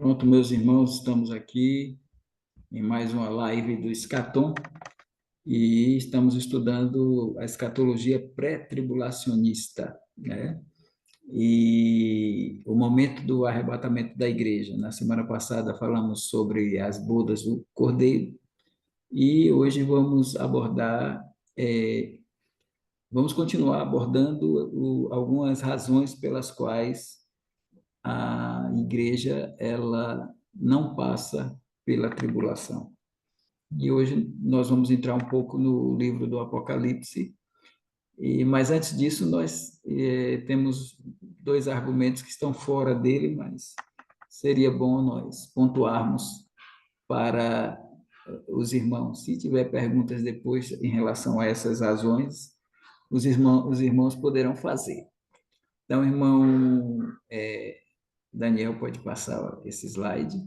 Pronto, meus irmãos, estamos aqui em mais uma live do Escatom e estamos estudando a escatologia pré-tribulacionista, né? E o momento do arrebatamento da igreja. Na semana passada falamos sobre as bodas do Cordeiro e hoje vamos continuar abordando algumas razões pelas quais a igreja ela não passa pela tribulação. E hoje nós vamos entrar um pouco no livro do Apocalipse, mas antes disso nós temos dois argumentos que estão fora dele, mas seria bom nós pontuarmos para os irmãos. Se tiver perguntas depois em relação a essas razões, os irmãos poderão fazer. Então, irmão Daniel, pode passar esse slide.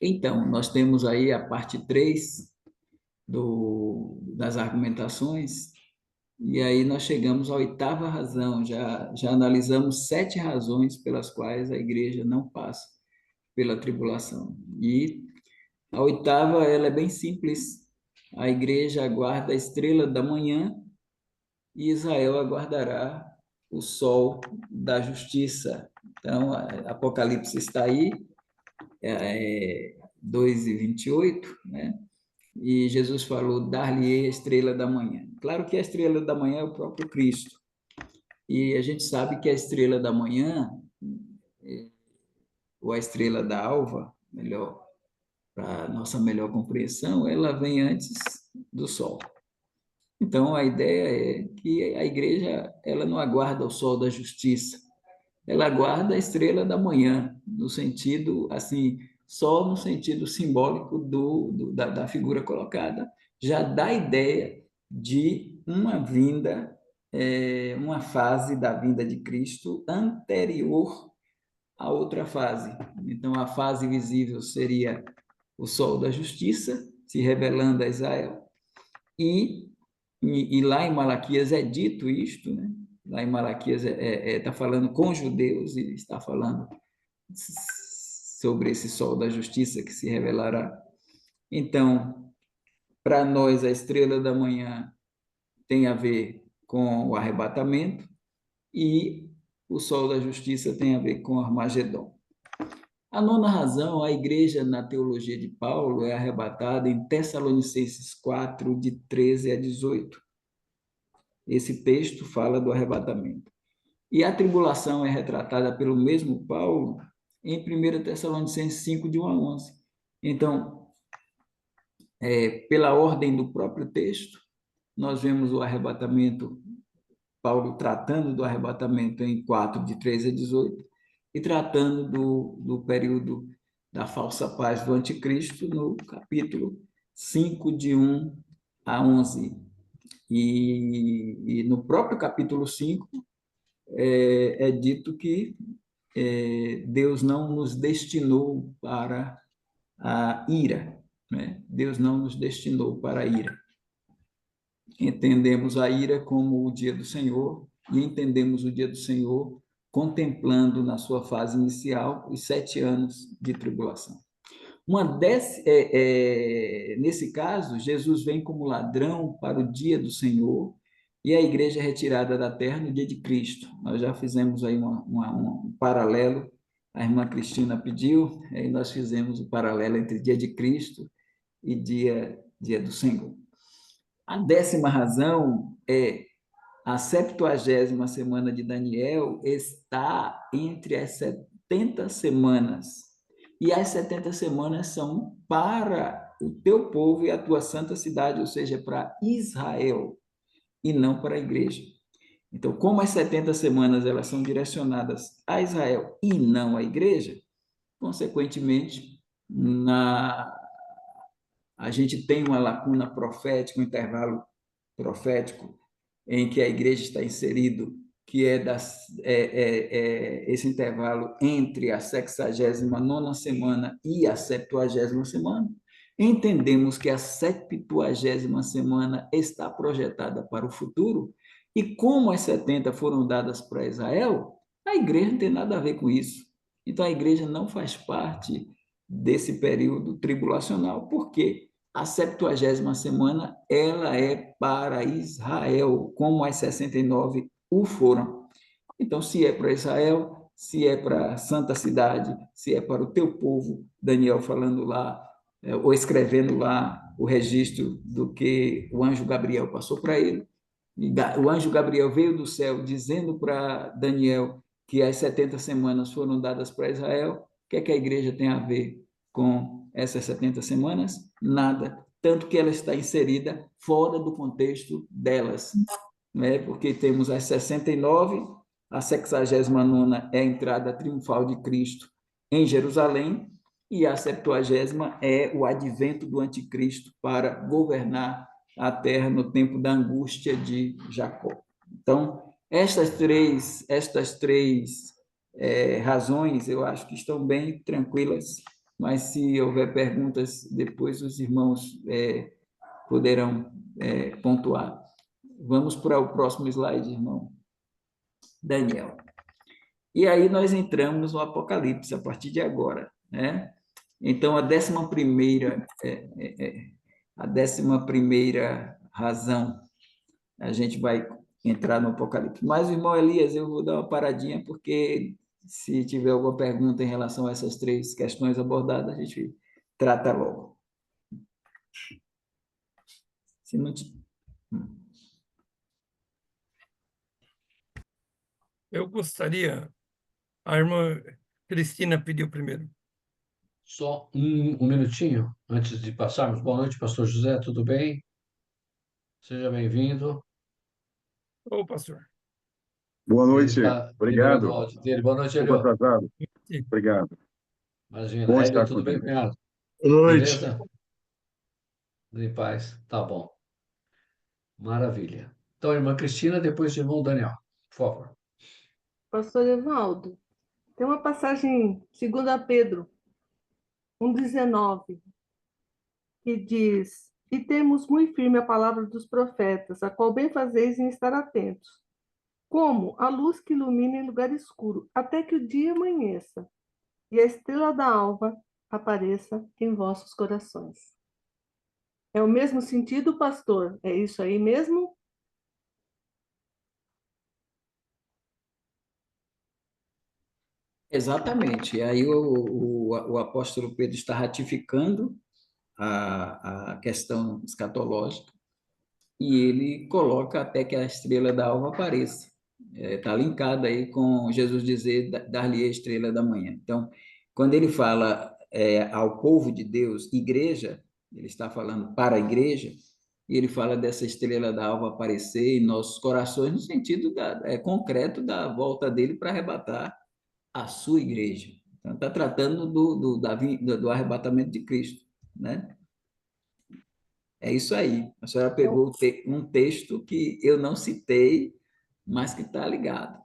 Então, nós temos aí a parte 3 das argumentações, e aí nós chegamos à oitava razão, já analisamos 7 razões pelas quais a igreja não passa pela tribulação. E a oitava, ela é bem simples, a igreja aguarda a estrela da manhã e Israel aguardará o sol da justiça. Então, Apocalipse está aí, 2:28, né? E Jesus falou, dar-lhe-ei a estrela da manhã. Claro que a estrela da manhã é o próprio Cristo. E a gente sabe que a estrela da manhã, ou a estrela da alva, melhor, para nossa melhor compreensão, ela vem antes do sol. Então, a ideia é que a igreja ela não aguarda o sol da justiça, ela aguarda a estrela da manhã, no sentido, assim, só no sentido simbólico da figura colocada, já dá ideia de uma vinda, uma fase da vinda de Cristo anterior à outra fase. Então, a fase visível seria o sol da justiça, se revelando a Israel, e lá em Malaquias é dito isto, né? Lá em Malaquias está falando com os judeus e está falando sobre esse sol da justiça que se revelará. Então, para nós, a estrela da manhã tem a ver com o arrebatamento e o sol da justiça tem a ver com o Armagedon. A nona razão, a igreja na teologia de Paulo é arrebatada em Tessalonicenses 4, de 13 a 18. Esse texto fala do arrebatamento. E a tribulação é retratada pelo mesmo Paulo em 1 Tessalonicenses 5, de 1 a 11. Então, pela ordem do próprio texto, nós vemos o arrebatamento, Paulo tratando do arrebatamento em 4, de 13 a 18, e tratando do período da falsa paz do anticristo no capítulo 5, de 1 a 11. E no próprio capítulo 5, é dito que Deus não nos destinou para a ira, né? Deus não nos destinou para a ira. Entendemos a ira como o dia do Senhor e entendemos o dia do Senhor contemplando na sua fase inicial os 7 anos de tribulação. Nesse caso, Jesus vem como ladrão para o dia do Senhor e a igreja é retirada da terra no dia de Cristo. Nós já fizemos aí um paralelo, a irmã Cristina pediu, e nós fizemos o paralelo entre dia de Cristo e dia do Senhor. A 10ª razão é a 70ª semana de Daniel está entre as 70 semanas. E as 70 semanas são para o teu povo e a tua santa cidade, ou seja, para Israel, e não para a igreja. Então, como as 70 semanas elas são direcionadas a Israel e não à igreja, consequentemente, a gente tem uma lacuna profética, um intervalo profético em que a igreja está inserido, que esse intervalo entre a 69ª semana e a 70ª semana. Entendemos que a 70ª semana está projetada para o futuro, e como as 70 foram dadas para Israel, a igreja não tem nada a ver com isso. Então, a igreja não faz parte desse período tribulacional, porque a 70ª semana ela é para Israel, como as 69 o foram. Então, se é para Israel, se é para a santa cidade, se é para o teu povo, Daniel falando lá, ou escrevendo lá o registro do que o anjo Gabriel passou para ele, o anjo Gabriel veio do céu dizendo para Daniel que as 70 semanas foram dadas para Israel. O que é que a igreja tem a ver com essas 70 semanas? Nada. Tanto que ela está inserida fora do contexto delas, né? Porque temos as 69, a 69ª é a entrada triunfal de Cristo em Jerusalém, e a 70ª é o advento do anticristo para governar a terra no tempo da angústia de Jacó. Então, estas três razões eu acho que estão bem tranquilas, mas se houver perguntas, depois os irmãos poderão pontuar. Vamos para o próximo slide, irmão. Daniel. E aí nós entramos no Apocalipse a partir de agora, né? Então, a 11ª razão, a gente vai entrar no Apocalipse. Mas, irmão Elias, eu vou dar uma paradinha, porque se tiver alguma pergunta em relação a essas três questões abordadas, a gente trata logo. Se não... Eu gostaria, a irmã Cristina pediu primeiro. Só um minutinho antes de passarmos. Boa noite, pastor José, tudo bem? Seja bem-vindo. Ô, pastor. Boa Ele noite, está liberando o obrigado. áudio dele. Boa noite, Pouco Elio. atrasado, Sim. obrigado. Imagina. Bom Hélio, estar tudo com bem, você. cunhado? Boa noite. Beleza? Tudo em paz. Tá bom. Maravilha. Então, irmã Cristina, depois o irmão Daniel, por favor. Pastor Evaldo, tem uma passagem, 2 Pedro 1,19, que diz: E temos muito firme a palavra dos profetas, a qual bem fazeis em estar atentos, como a luz que ilumina em lugar escuro, até que o dia amanheça, e a estrela da alva apareça em vossos corações. É o mesmo sentido, pastor? É isso aí mesmo? Exatamente. E aí o apóstolo Pedro está ratificando a questão escatológica, e ele coloca até que a estrela da alva apareça. Está linkado aí com Jesus dizer, dar-lhe a estrela da manhã. Então, quando ele fala ao povo de Deus, igreja, ele está falando para a igreja, e ele fala dessa estrela da alva aparecer em nossos corações, no sentido concreto da volta dele para arrebatar a sua igreja. Então, está tratando do arrebatamento de Cristo, né? É isso aí. A senhora pegou um texto que eu não citei, mas que está ligado.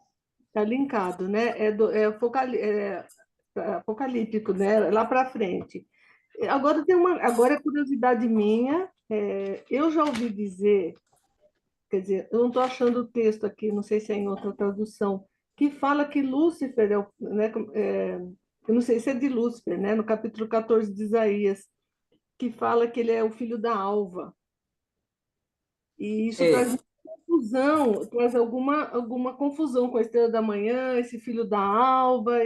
Está linkado, né? É apocalíptico, né? Lá para frente. Agora é curiosidade minha. Eu já ouvi dizer, quer dizer, eu não estou achando o texto aqui, não sei se é em outra tradução, que fala que Lúcifer né? Eu não sei se é de Lúcifer, né? No capítulo 14 de Isaías, que fala que ele é o filho da alva. E isso É, traz confusão, traz alguma confusão com a estrela da manhã, esse filho da alva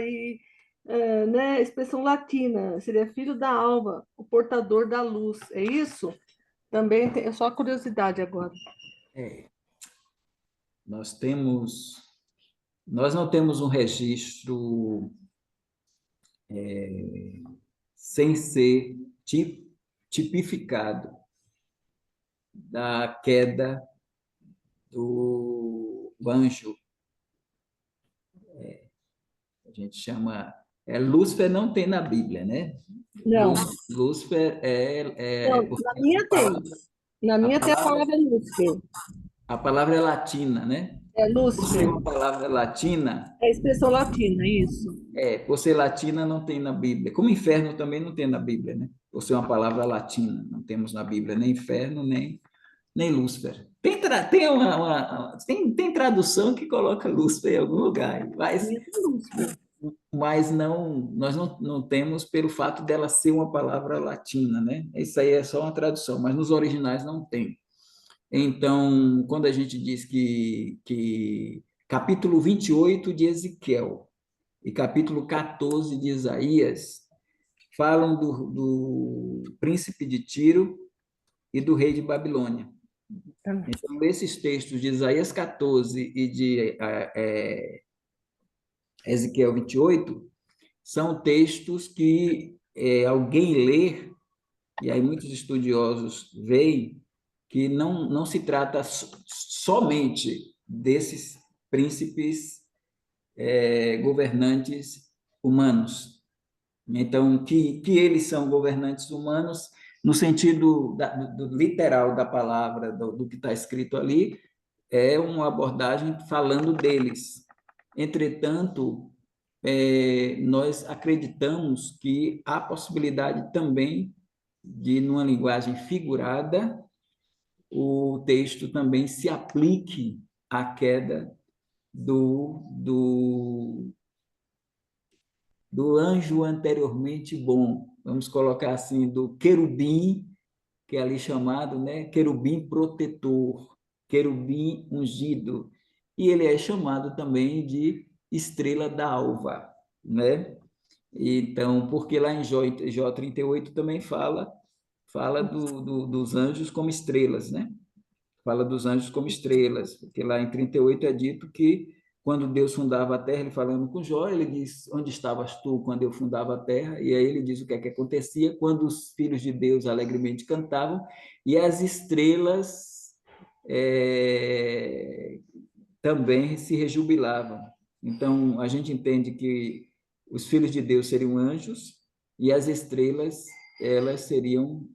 né, expressão latina, seria filho da alva, o portador da luz, é isso? Também é só curiosidade agora. é, nós temos, nós não temos um registro sem ser tipificado da queda do anjo. A gente chama. Lúcifer não tem na Bíblia, né? Não, Lúcifer não, na minha tem. Na a minha tem a palavra, palavra Lúcifer. a palavra é latina, né? É Por ser Lúcifer, uma palavra latina, é a expressão latina, isso. por ser latina, não tem na Bíblia. Como inferno também não tem na Bíblia, né? Por ser uma palavra latina, não temos na Bíblia nem inferno, nem Lúcifer. Tem tradução que coloca Lúcifer em algum lugar, mas Isso é Lúcifer. mas nós não temos pelo fato dela ser uma palavra latina, né? Isso aí é só uma tradução, mas nos originais não tem. Então, quando a gente diz que capítulo 28 de Ezequiel e capítulo 14 de Isaías falam do príncipe de Tiro e do rei de Babilônia. Também. Então, esses textos de Isaías 14 e de Ezequiel 28 são textos que alguém lê, e aí muitos estudiosos veem que não se trata somente desses príncipes governantes humanos. Então, que eles são governantes humanos no sentido do literal da palavra, do que está escrito ali, é uma abordagem falando deles. Entretanto, nós acreditamos que há possibilidade também de, numa linguagem figurada, o texto também se aplique à queda do anjo anteriormente bom, vamos colocar assim, do querubim, que é ali chamado, né, querubim protetor, querubim ungido, e ele é chamado também de estrela d'alva, né? Então, porque lá em Jó 38 também fala dos anjos como estrelas, né? Fala dos anjos como estrelas, porque lá em 38 é dito que quando Deus fundava a terra, ele falando com Jó, ele diz: onde estavas tu quando eu fundava a terra? E aí ele diz o que é que acontecia quando os filhos de Deus alegremente cantavam e as estrelas também se rejubilavam. Então, a gente entende que os filhos de Deus seriam anjos e as estrelas, elas seriam,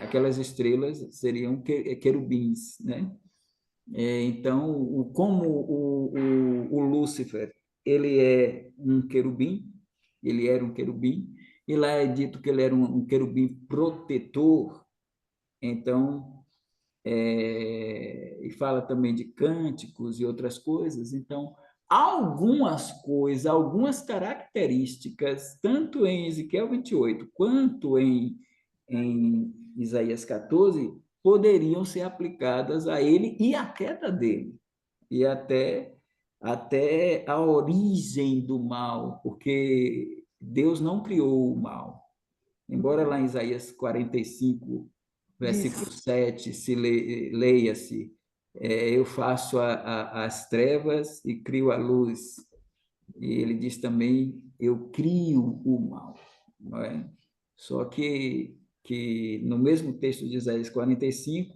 aquelas estrelas seriam querubins, né? Então, como o Lúcifer, ele é um querubim, ele era um querubim, e lá é dito que ele era um querubim protetor, então, e fala também de cânticos e outras coisas, então, algumas coisas, algumas características, tanto em Ezequiel 28, quanto em Isaías 14, poderiam ser aplicadas a ele e à queda dele, e até a origem do mal, porque Deus não criou o mal. Embora lá em Isaías 45, versículo 7, se leia-se, eu faço as trevas e crio a luz. E ele diz também, eu crio o mal. Não é? Só que no mesmo texto de Isaías 45,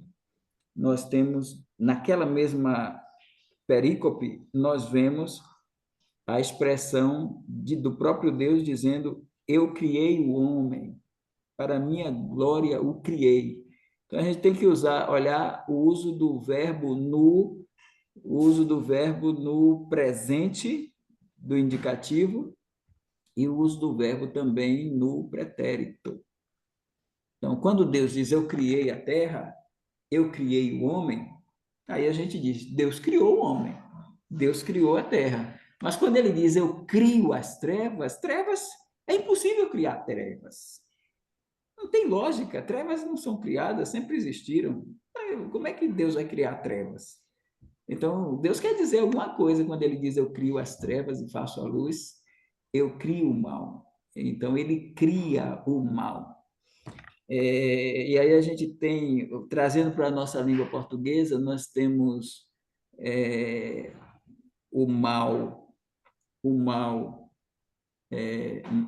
nós temos, naquela mesma perícope, nós vemos a expressão do próprio Deus dizendo, eu criei o homem, para minha glória o criei. Então a gente tem que olhar o uso do verbo no presente do indicativo e o uso do verbo também no pretérito. Então, quando Deus diz eu criei a terra, eu criei o homem, aí a gente diz Deus criou o homem, Deus criou a terra. Mas quando ele diz eu crio as trevas, é impossível criar trevas. Não tem lógica, trevas não são criadas, sempre existiram. Como é que Deus vai criar trevas? Então, Deus quer dizer alguma coisa quando ele diz eu crio as trevas e faço a luz, eu crio o mal. Então, ele cria o mal. E aí a gente tem, trazendo para a nossa língua portuguesa, nós temos o mal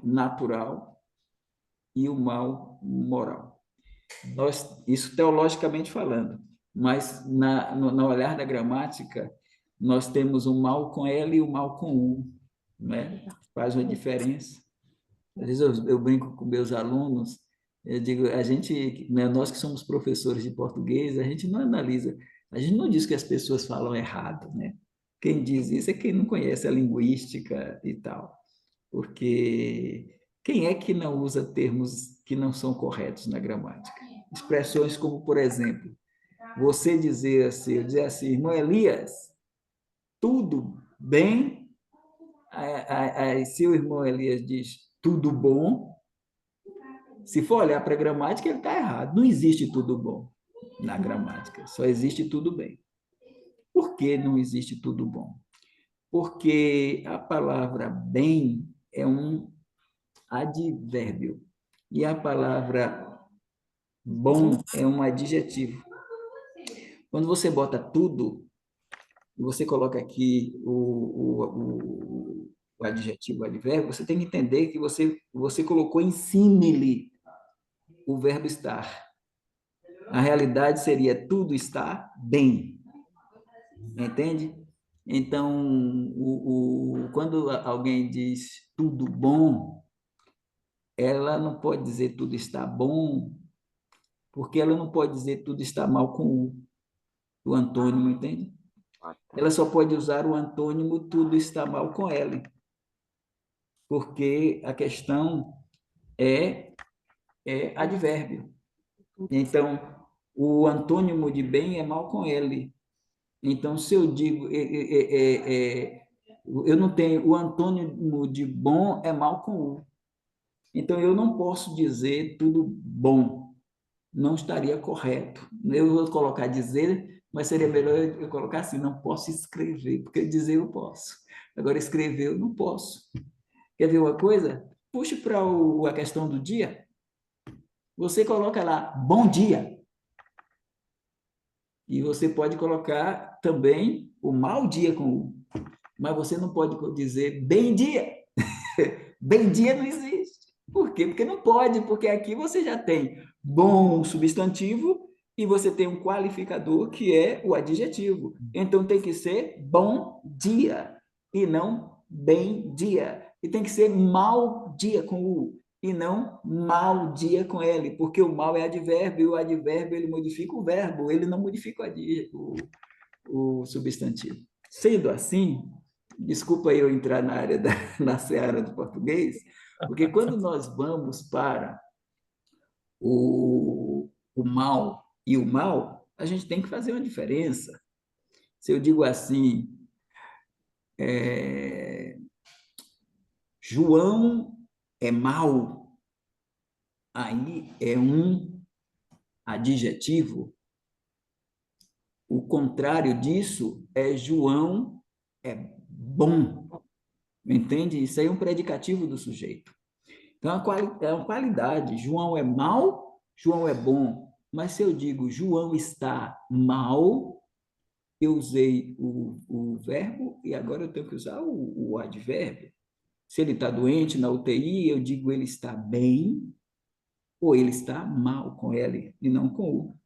natural e o mal moral. Isso teologicamente falando, mas no olhar da gramática, nós temos o mal com L e o mal com U, né? Faz uma diferença. Às vezes eu brinco com meus alunos, eu digo, a gente, né, nós que somos professores de português, a gente não analisa, a gente não diz que as pessoas falam errado, né? Quem diz isso é quem não conhece a linguística e tal, porque quem é que não usa termos que não são corretos na gramática? Expressões como, por exemplo, você dizer assim, eu dizer assim, irmão Elias, tudo bem? Se o irmão Elias diz tudo bom, se for olhar para a gramática, ele está errado. Não existe tudo bom na gramática, só existe tudo bem. Por que não existe tudo bom? Porque a palavra bem é um advérbio e a palavra bom é um adjetivo. Quando você bota tudo, você coloca aqui o adjetivo, o advérbio, você tem que entender que você colocou em símile o verbo estar. A realidade seria tudo está bem. Entende? Então, quando alguém diz tudo bom, ela não pode dizer tudo está bom, porque ela não pode dizer tudo está mal com o antônimo, entende? Ela só pode usar o antônimo tudo está mal com ela, porque a questão é advérbio. Então, o antônimo de bem é mal com ele. Então, se eu digo, eu não tenho, o antônimo de bom é mal com o. Então, eu não posso dizer tudo bom. Não estaria correto. Eu vou colocar dizer, mas seria melhor eu colocar assim, não posso escrever, porque dizer eu posso. Agora, escrever eu não posso. Quer ver uma coisa? Puxe para a questão do dia. Você coloca lá, bom dia. E você pode colocar também o mau dia com o. Mas você não pode dizer bem dia. Bem dia não existe. Por quê? Porque não pode, porque aqui você já tem bom substantivo e você tem um qualificador que é o adjetivo. Então tem que ser bom dia e não bem dia. E tem que ser mau dia com o e não mau dia com ele, porque o mau é advérbio e o advérbio ele modifica o verbo, ele não modifica o substantivo. Sendo assim, desculpa eu entrar na área na seara do português, porque quando nós vamos para o mal e o mal, a gente tem que fazer uma diferença. Se eu digo assim, João é mau, aí é um adjetivo. O contrário disso é João é bom. Entende? Isso aí é um predicativo do sujeito. Então, é uma qualidade. João é mau, João é bom. Mas se eu digo João está mal, eu usei o verbo e agora eu tenho que usar o advérbio. Se ele está doente na UTI, eu digo ele está bem ou ele está mal com ele e não com o.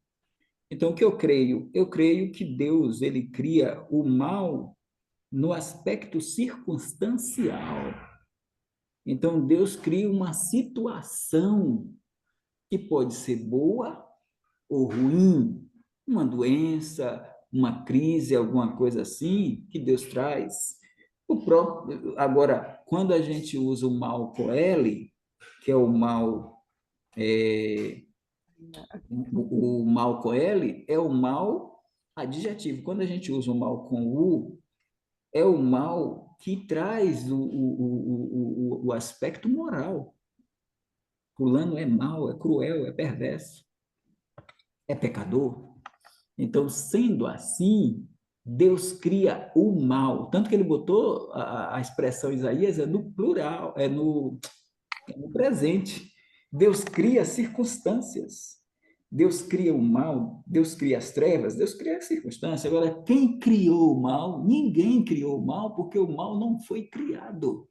Então, o que eu creio? Eu creio que Deus ele cria o mal no aspecto circunstancial. Então, Deus cria uma situação que pode ser boa ou ruim, uma doença, uma crise, alguma coisa assim, que Deus traz. Agora, quando a gente usa o mal com L, que é o mal, o mal com L, é o mal adjetivo. Quando a gente usa o mal com U, é o mal que traz o aspecto moral. Fulano é mau, é cruel, é perverso, é pecador. Então, sendo assim, Deus cria o mal. Tanto que ele botou a expressão Isaías é no plural, é no presente. Deus cria circunstâncias. Deus cria o mal, Deus cria as trevas, Deus cria as circunstâncias. Agora, quem criou o mal? Ninguém criou o mal, porque o mal não foi criado.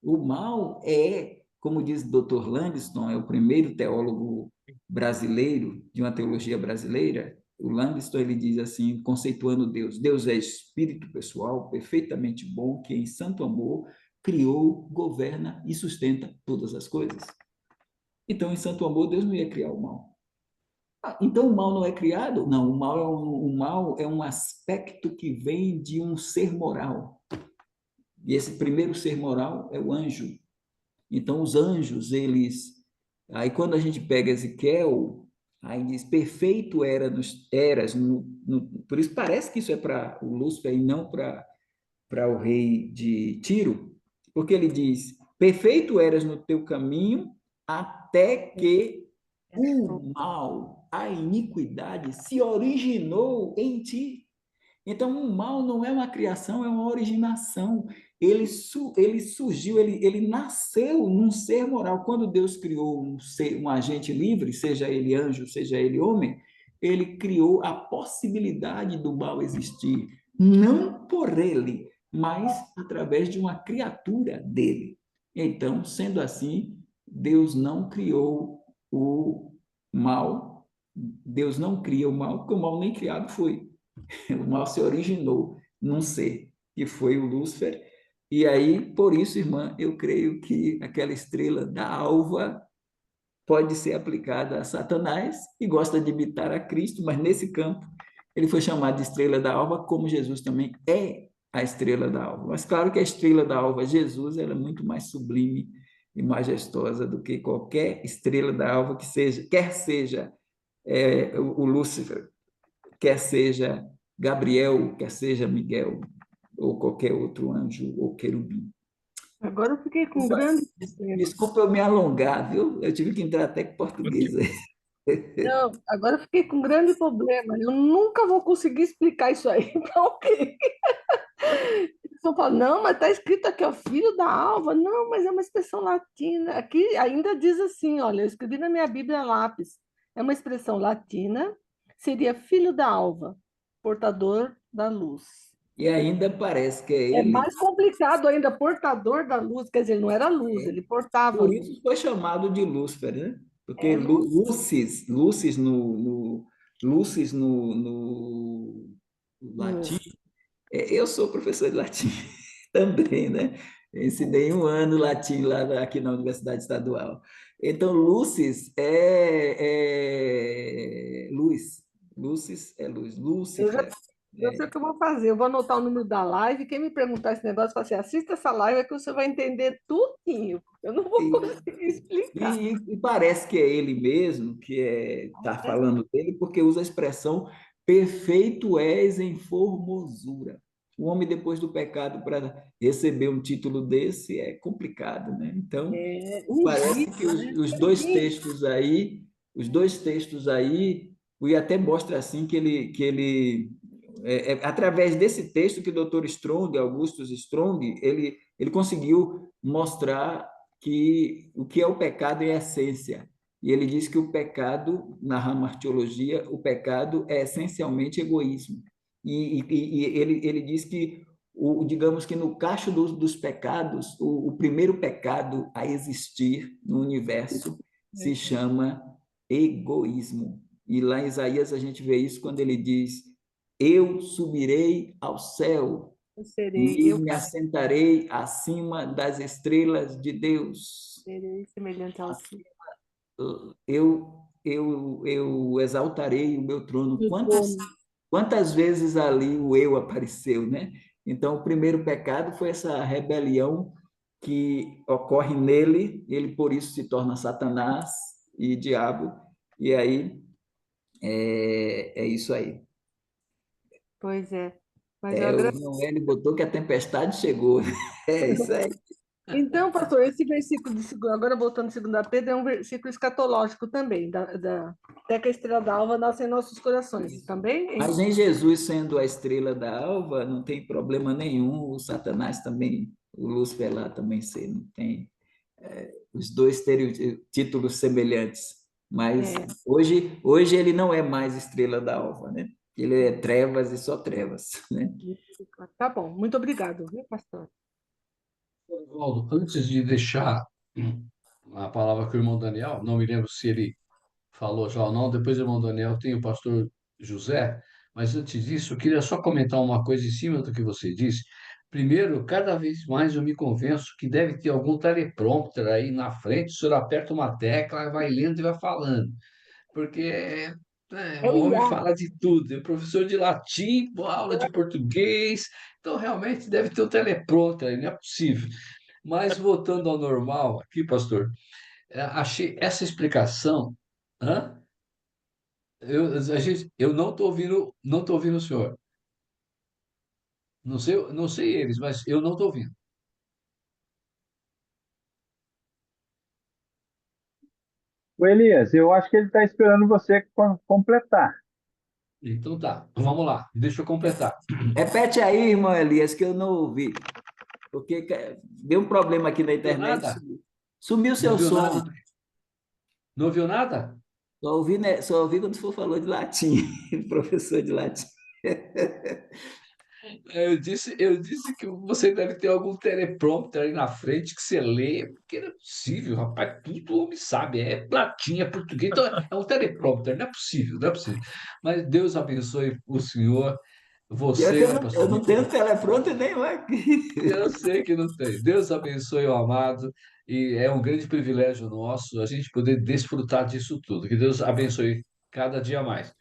O mal é, como diz o Dr. Langston, é o primeiro teólogo brasileiro, de uma teologia brasileira. O Langston, ele diz assim, conceituando Deus: Deus é espírito pessoal, perfeitamente bom, que em santo amor criou, governa e sustenta todas as coisas. Então, em santo amor, Deus não ia criar o mal. Então, o mal não é criado? Não, o mal é um aspecto que vem de um ser moral. E esse primeiro ser moral é o anjo. Então, os anjos, eles... Aí, quando a gente pega Ezequiel, aí diz, perfeito eras, por isso parece que isso é para o Lúcifer e não para para o rei de Tiro, porque ele diz: perfeito eras no teu caminho, até que o mal, a iniquidade se originou em ti. Então, o mal não é uma criação, é uma originação. Ele surgiu, ele nasceu num ser moral. Quando Deus criou um agente livre, seja ele anjo, seja ele homem, ele criou a possibilidade do mal existir, não por ele, mas através de uma criatura dele. Então, sendo assim, Deus não criou o mal, Deus não cria o mal, porque o mal nem criado foi. O mal se originou num ser, que foi o Lúcifer. E aí, por isso, irmã, eu creio que aquela estrela da alva pode ser aplicada a Satanás, que gosta de imitar a Cristo, mas nesse campo ele foi chamado de estrela da alva, como Jesus também é a estrela da alva. Mas claro que a estrela da alva, Jesus, ela é muito mais sublime e majestosa do que qualquer estrela da alva que seja, quer seja o Lúcifer, quer seja Gabriel, quer seja Miguel, ou qualquer outro anjo ou querubim. Agora eu fiquei com Desculpa, grande problema. desculpa eu me alongar, viu? Eu tive que entrar até com português aí. Não, agora eu fiquei com grande problema. Eu nunca vou conseguir explicar isso aí para alguém. Eles vão falar, não, mas está escrito aqui, ó, filho da alva. Não, mas é uma expressão latina. Aqui ainda diz assim, olha, eu escrevi na minha Bíblia lápis. É uma expressão latina, seria filho da alva, portador da luz. E ainda parece que é É ele, mais complicado ainda, portador da luz, quer dizer, ele não era luz, ele portava a por luz. isso foi chamado de Lúcifer, né? Porque É luz. Lúcis no latim. Eu sou professor de latim também, né? Eu ensinei um ano latim lá aqui na Universidade Estadual. Então, Lúcis é luz. Lúcis é luz. Eu já Lúcifer. Eu sei o que eu vou fazer. Eu vou anotar o número da live. Quem me perguntar esse negócio, fala assim: assista essa live é que você vai entender tudinho. Eu não vou E, conseguir explicar. e parece que é ele mesmo que está falando dele, porque usa a expressão perfeito és em formosura. O homem, depois do pecado, para receber um título desse, é complicado, né? Então, parece Ungido, que né? Ungido. os dois textos aí, o até mostra assim através desse texto que o doutor Strong, Augustus Strong, ele conseguiu mostrar que o que é o pecado em essência. E ele diz que o pecado, na rama teologia, o pecado é essencialmente egoísmo. E ele diz que digamos que no cacho dos pecados, o primeiro pecado a existir no universo se chama egoísmo. E lá em Isaías a gente vê isso quando ele diz: eu subirei ao céu Eu serei, e eu me assentarei acima das estrelas de Deus. serei semelhante ao Senhor. Eu exaltarei o meu trono. No trono. Quantas vezes ali o eu apareceu, né? Então, o primeiro pecado foi essa rebelião que ocorre nele, ele por isso se torna Satanás e diabo, e aí é isso aí. Pois é. Mas eu O agradeço. Noel botou que a tempestade chegou. É isso aí. Então, pastor, esse versículo agora voltando a 2 Pedro, é um versículo escatológico também, até que a estrela da alva nasce em nossos corações. Também, Mas hein? em Jesus sendo a estrela da alva, não tem problema nenhum o Satanás também, o Lúcifer lá também ser, não tem os dois terem títulos semelhantes. Mas É, hoje ele não é mais estrela da alva, né? Ele é trevas e só trevas, né? tá bom. Muito obrigado, viu, pastor? Valdo, antes de deixar a palavra com o irmão Daniel, não me lembro se ele falou já ou não, depois do irmão Daniel tem o pastor José, mas antes disso, eu queria só comentar uma coisa em cima do que você disse. Primeiro, cada vez mais eu me convenço que deve ter algum teleprompter aí na frente, o senhor aperta uma tecla, vai lendo e vai falando, porque É o o homem IA. fala de tudo, é professor de latim, aula de português, então realmente deve ter um teleprompter aí, não é possível. Mas voltando ao normal aqui, pastor, achei essa explicação. Hã? Eu não estou ouvindo, não tô ouvindo o senhor. Não sei eles, mas eu não estou ouvindo. O Elias, eu acho que ele está esperando você completar. Então tá, vamos lá, deixa eu completar. Repete aí, irmão Elias, que eu não ouvi. Porque deu um problema aqui na Não viu internet, nada? sumiu Não seu viu som. nada? Não ouviu nada? Só ouvi, né? Só ouvi quando você falou de latim, professor de latim. Eu disse que você deve ter algum teleprompter aí na frente que você lê, porque não é possível, rapaz, tudo o homem sabe, é latim, é português, então é um teleprompter, não é possível, não é possível. Mas Deus abençoe o senhor, Pior que você, eu pastor não tenho teleprompter nenhum aqui. eu sei que não tem. Deus abençoe o amado e é um grande privilégio nosso a gente poder desfrutar disso tudo. Que Deus abençoe cada dia mais.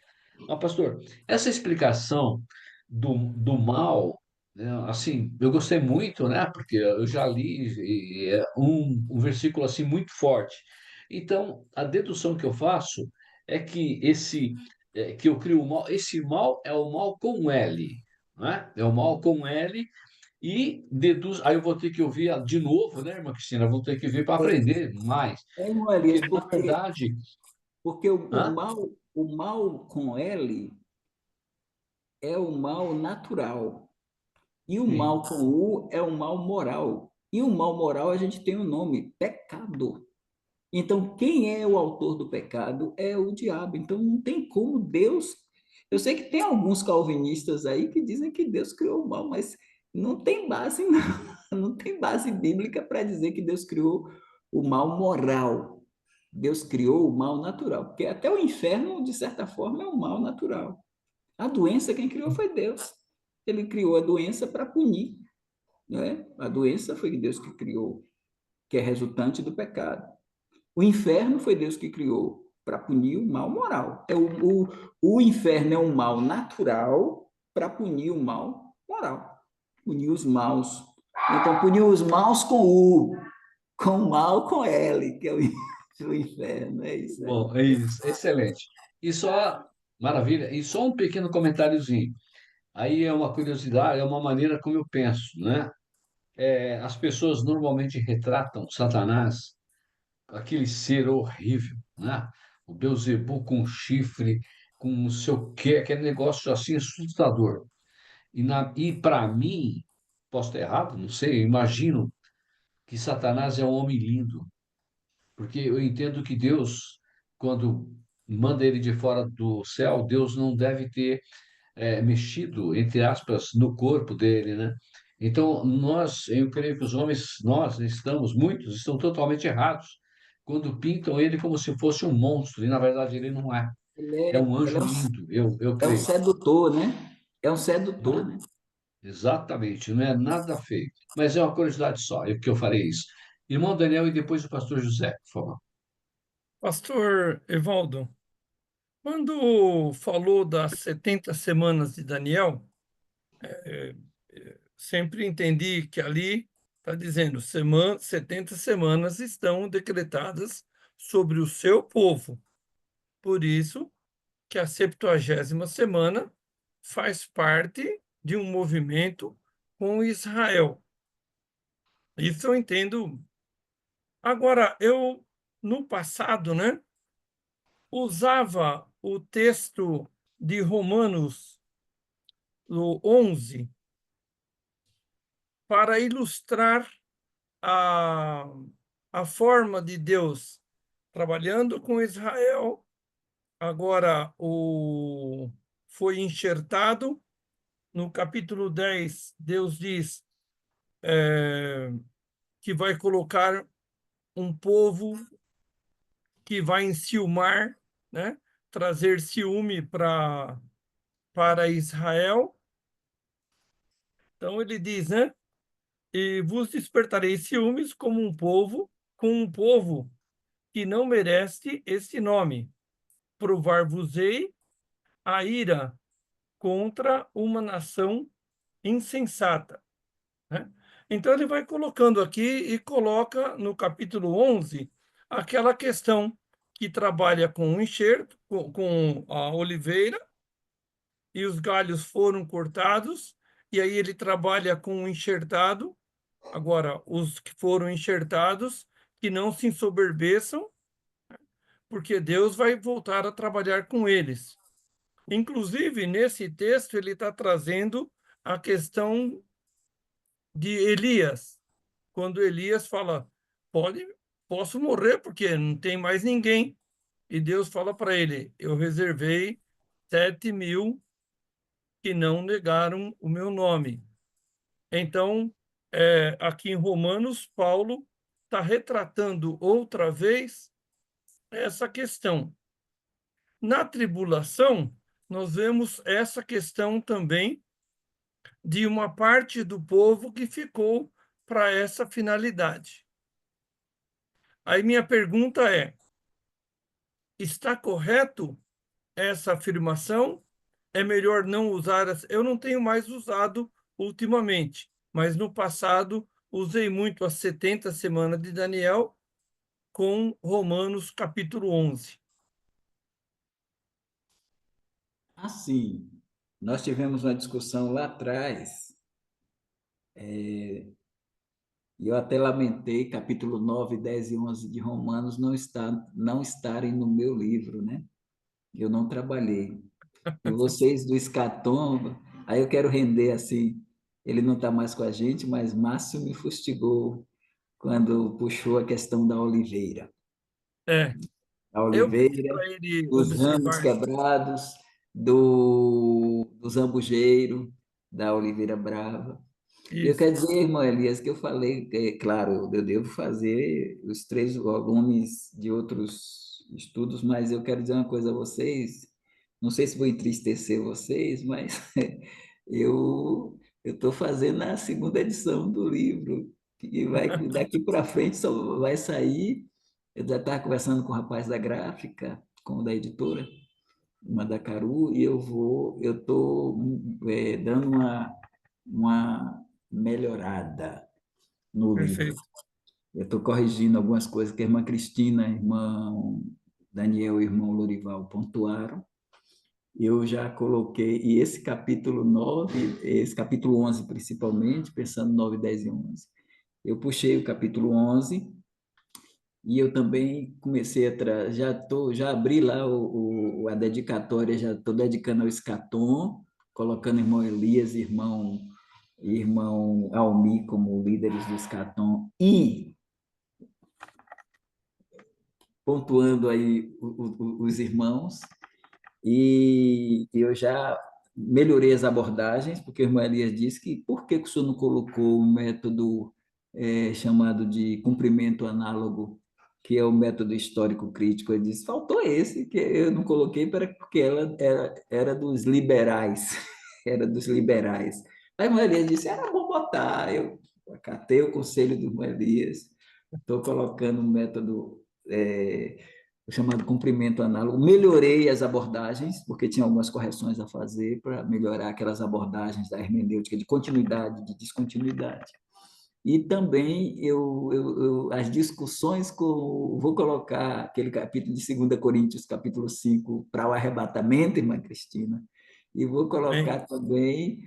Mas, pastor, essa explicação do mal, né, assim, eu gostei muito, né? Porque eu já li e é um versículo assim muito forte. Então, a dedução que eu faço é que que eu crio o mal, esse mal é o mal com L, né? É o mal com L e deduz. Aí eu vou ter que ouvir de novo, né, irmã Cristina? Vou ter que vir para aprender mais, Irmão porque Elias, na verdade, porque hã? o mal com L é o mal natural. E o mal Sim. com U é o mal moral. E o mal moral a gente tem um nome, pecado. Então, quem é o autor do pecado é o diabo. Então, não tem como Deus. Eu sei que tem alguns calvinistas aí que dizem que Deus criou o mal, mas não tem base, não. Não tem base bíblica para dizer que Deus criou o mal moral. Deus criou o mal natural, porque até o inferno, de certa forma, é um mal natural. A doença, quem criou foi Deus. Ele criou a doença para punir, né? A doença foi Deus que criou, que é resultante do pecado. O inferno foi Deus que criou para punir o mal moral. O inferno é um mal natural para punir o mal moral. Punir os maus. Então, punir os maus com U, com o mal com L, que é o inferno. É isso aí. Bom, é isso, excelente. E só, maravilha, e só um pequeno comentáriozinho. Aí é uma curiosidade, é uma maneira como eu penso, né? As pessoas normalmente retratam Satanás, aquele ser horrível, né? O Beelzebub com chifre, com não sei o quê, aquele negócio assim assustador. E para mim, posso estar errado, não sei, eu imagino que Satanás é um homem lindo, porque eu entendo que Deus, quando manda ele de fora do céu, Deus não deve ter mexido, entre aspas, no corpo dele, né? Então, eu creio que os homens, nós estamos, muitos, estão totalmente errados quando pintam ele como se fosse um monstro, e na verdade ele não é. É um Ele anjo lindo, eu é um creio. sedutor, né? É um sedutor, Hã? né? Exatamente, não é nada feio. Mas é uma curiosidade só, é que eu farei isso. Irmão Daniel e depois o pastor José, por favor. Pastor Evaldo, quando falou das 70 semanas de Daniel, sempre entendi que ali está dizendo 70 semanas estão decretadas sobre o seu povo. Por isso que a 70ª semana faz parte de um movimento com Israel. Isso eu entendo. Agora, eu, no passado, né, usava o texto de Romanos, o 11, para ilustrar a, a forma de Deus trabalhando com Israel. Agora, foi enxertado no capítulo 10, Deus diz que vai colocar um povo que vai enciumar, né? Trazer ciúme para Israel. Então ele diz, né? E vos despertarei ciúmes como um povo, com um povo que não merece esse nome. Provar-vos-ei a ira contra uma nação insensata, né? Então ele vai colocando aqui e coloca no capítulo 11 aquela questão que trabalha com o enxerto, com a oliveira, e os galhos foram cortados, e aí ele trabalha com o enxertado. Agora, os que foram enxertados, que não se ensoberbeçam, porque Deus vai voltar a trabalhar com eles. Inclusive, nesse texto, ele está trazendo a questão de Elias, quando Elias fala, posso morrer, porque não tem mais ninguém. E Deus fala para ele, eu reservei 7.000 que não negaram o meu nome. Então, aqui em Romanos, Paulo está retratando outra vez essa questão. Na tribulação, nós vemos essa questão também de uma parte do povo que ficou para essa finalidade. Aí minha pergunta é: está correto essa afirmação? É melhor não usar? Eu não tenho mais usado ultimamente, mas no passado usei muito as 70 semanas de Daniel com Romanos capítulo 11. Assim, nós tivemos uma discussão lá atrás, e eu até lamentei capítulo 9, 10 e 11 de Romanos não estarem no meu livro, né? Eu não trabalhei. E vocês do Escatom, aí eu quero render assim, ele não está mais com a gente, mas Márcio me fustigou quando puxou a questão da oliveira. É, A eu pedi oliveira, para ele dos ramos observar quebrados, do zambujeiro, da oliveira brava. Eu isso. quero dizer, irmão Elias, que eu falei, claro, eu devo fazer os 3 volumes de outros estudos, mas eu quero dizer uma coisa a vocês, não sei se vou entristecer vocês, mas eu estou fazendo a segunda edição do livro, que vai, daqui para frente só vai sair, eu já estava conversando com o rapaz da gráfica, com o da editora, Mandacaru, e eu estou dando uma melhorada no livro. Perfeito. Eu estou corrigindo algumas coisas que a irmã Cristina, irmão Daniel e irmão Lorival pontuaram. Eu já coloquei, e esse capítulo 9, esse capítulo 11 principalmente, pensando 9, 10 e 11, eu puxei o capítulo 11 e eu também comecei já abri lá a dedicatória, já estou dedicando ao Escatom, colocando irmão Elias, irmão Almi como líderes do Escatom e pontuando aí os irmãos, e eu já melhorei as abordagens, porque o irmão Elias disse que por que o senhor não colocou o método chamado de cumprimento análogo, que é o método histórico crítico? Ele disse, faltou esse, que eu não coloquei porque ela era dos liberais, era dos liberais. Aí o irmão Elias disse, era bom botar, eu acatei o conselho do irmão Elias, estou colocando um método chamado cumprimento análogo. Melhorei as abordagens, porque tinha algumas correções a fazer para melhorar aquelas abordagens da hermenêutica de continuidade, de descontinuidade. E também as discussões vou colocar aquele capítulo de 2 Coríntios, capítulo 5, para o arrebatamento, irmã Cristina, e vou Bem, colocar também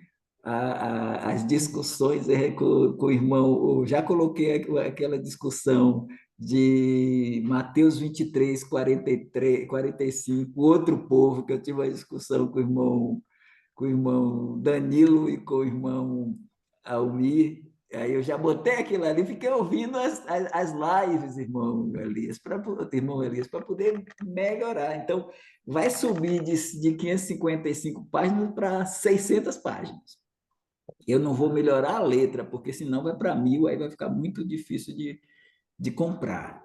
as discussões com o irmão, eu já coloquei aquela discussão de Mateus 23, 43, 45, outro povo, que eu tive uma discussão com o irmão Danilo e com o irmão Almir. Aí eu já botei aquilo ali, fiquei ouvindo as lives, irmão Elias, para poder melhorar. Então, vai subir de 555 páginas para 600 páginas. Eu não vou melhorar a letra, porque senão vai para 1.000, aí vai ficar muito difícil de comprar.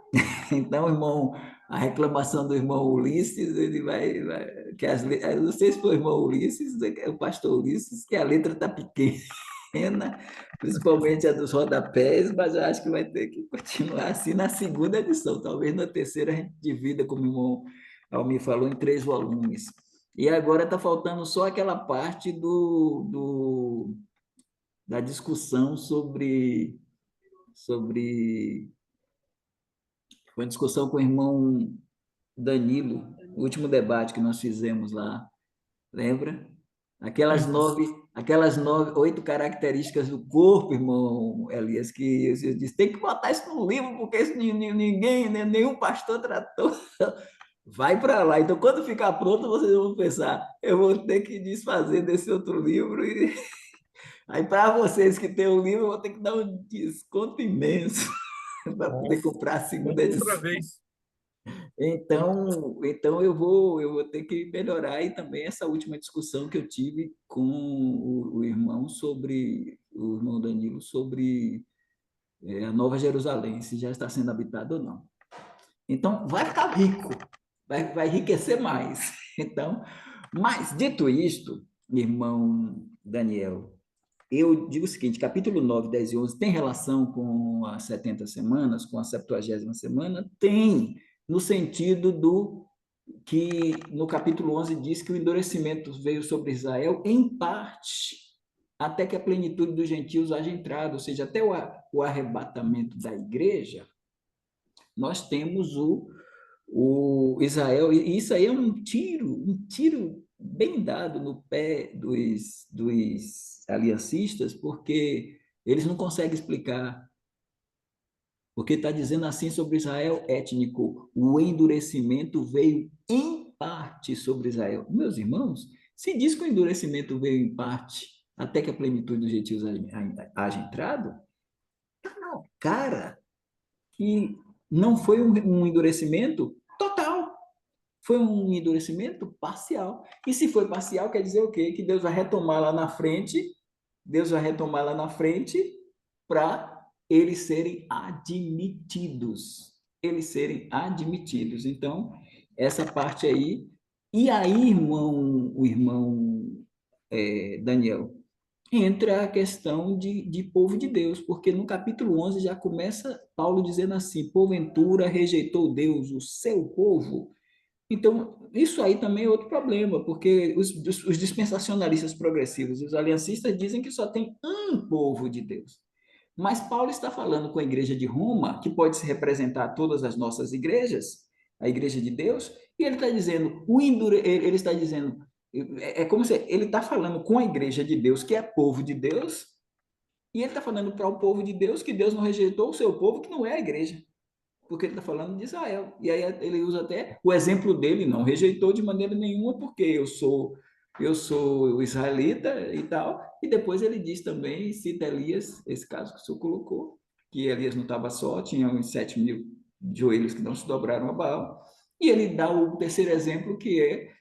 Então, irmão, a reclamação do irmão Ulisses, ele que eu não sei se foi o irmão Ulisses, o pastor Ulisses, que a letra está pequena, principalmente a dos rodapés, mas eu acho que vai ter que continuar assim na segunda edição. Talvez na terceira a gente divida, como o irmão Almir falou, em 3 volumes. E agora está faltando só aquela parte da discussão sobre foi uma discussão com o irmão Danilo, o último debate que nós fizemos lá, lembra? aquelas 8 características do corpo, irmão Elias, que eu disse, tem que botar isso no livro, porque isso ninguém, né, nenhum pastor tratou. Vai para lá. Então, quando ficar pronto, vocês vão pensar, eu vou ter que desfazer desse outro livro. E aí, para vocês que têm o livro, eu vou ter que dar um desconto imenso para poder Nossa, comprar a segunda vamos outra edição. vez. Então eu vou ter que melhorar e também essa última discussão que eu tive com o irmão sobre o irmão Danilo sobre a Nova Jerusalém, se já está sendo habitada ou não. Então vai ficar rico, vai enriquecer mais. Então, mas dito isto, irmão Daniel, eu digo o seguinte, capítulo 9, 10 e 11 tem relação com as 70 semanas, com a 70ª semana? Tem, no sentido do que no capítulo 11 diz que o endurecimento veio sobre Israel em parte, até que a plenitude dos gentios haja entrado, ou seja, até o arrebatamento da igreja, nós temos o Israel, e isso aí é um tiro bem dado no pé dos aliancistas, porque eles não conseguem explicar, porque está dizendo assim sobre Israel étnico, o endurecimento veio em parte sobre Israel. Meus irmãos, se diz que o endurecimento veio em parte, até que a plenitude dos gentios haja entrado, cara, que não foi um endurecimento total, foi um endurecimento parcial. E se foi parcial, quer dizer o quê? Que Deus vai retomar lá na frente, Deus vai retomar lá na frente para eles serem admitidos. Eles serem admitidos. Então, essa parte aí. E aí, o irmão Daniel, entra a questão de povo de Deus, porque no capítulo 11 já começa Paulo dizendo assim: porventura rejeitou Deus o seu povo. Então, isso aí também é outro problema, porque os dispensacionalistas progressivos e os aliancistas dizem que só tem um povo de Deus. Mas Paulo está falando com a igreja de Roma, que pode se representar todas as nossas igrejas, a igreja de Deus, e ele está dizendo, ele está dizendo, é como se ele está falando com a igreja de Deus, que é povo de Deus, e ele está falando para o povo de Deus que Deus não rejeitou o seu povo, que não é a igreja, porque ele está falando de Israel. E aí ele usa até o exemplo dele, não rejeitou de maneira nenhuma, porque eu sou israelita e tal. E depois ele diz também, cita Elias, esse caso que o senhor colocou, que Elias não estava só, tinha uns 7.000 joelhos que não se dobraram a Baal. E ele dá o terceiro exemplo, que é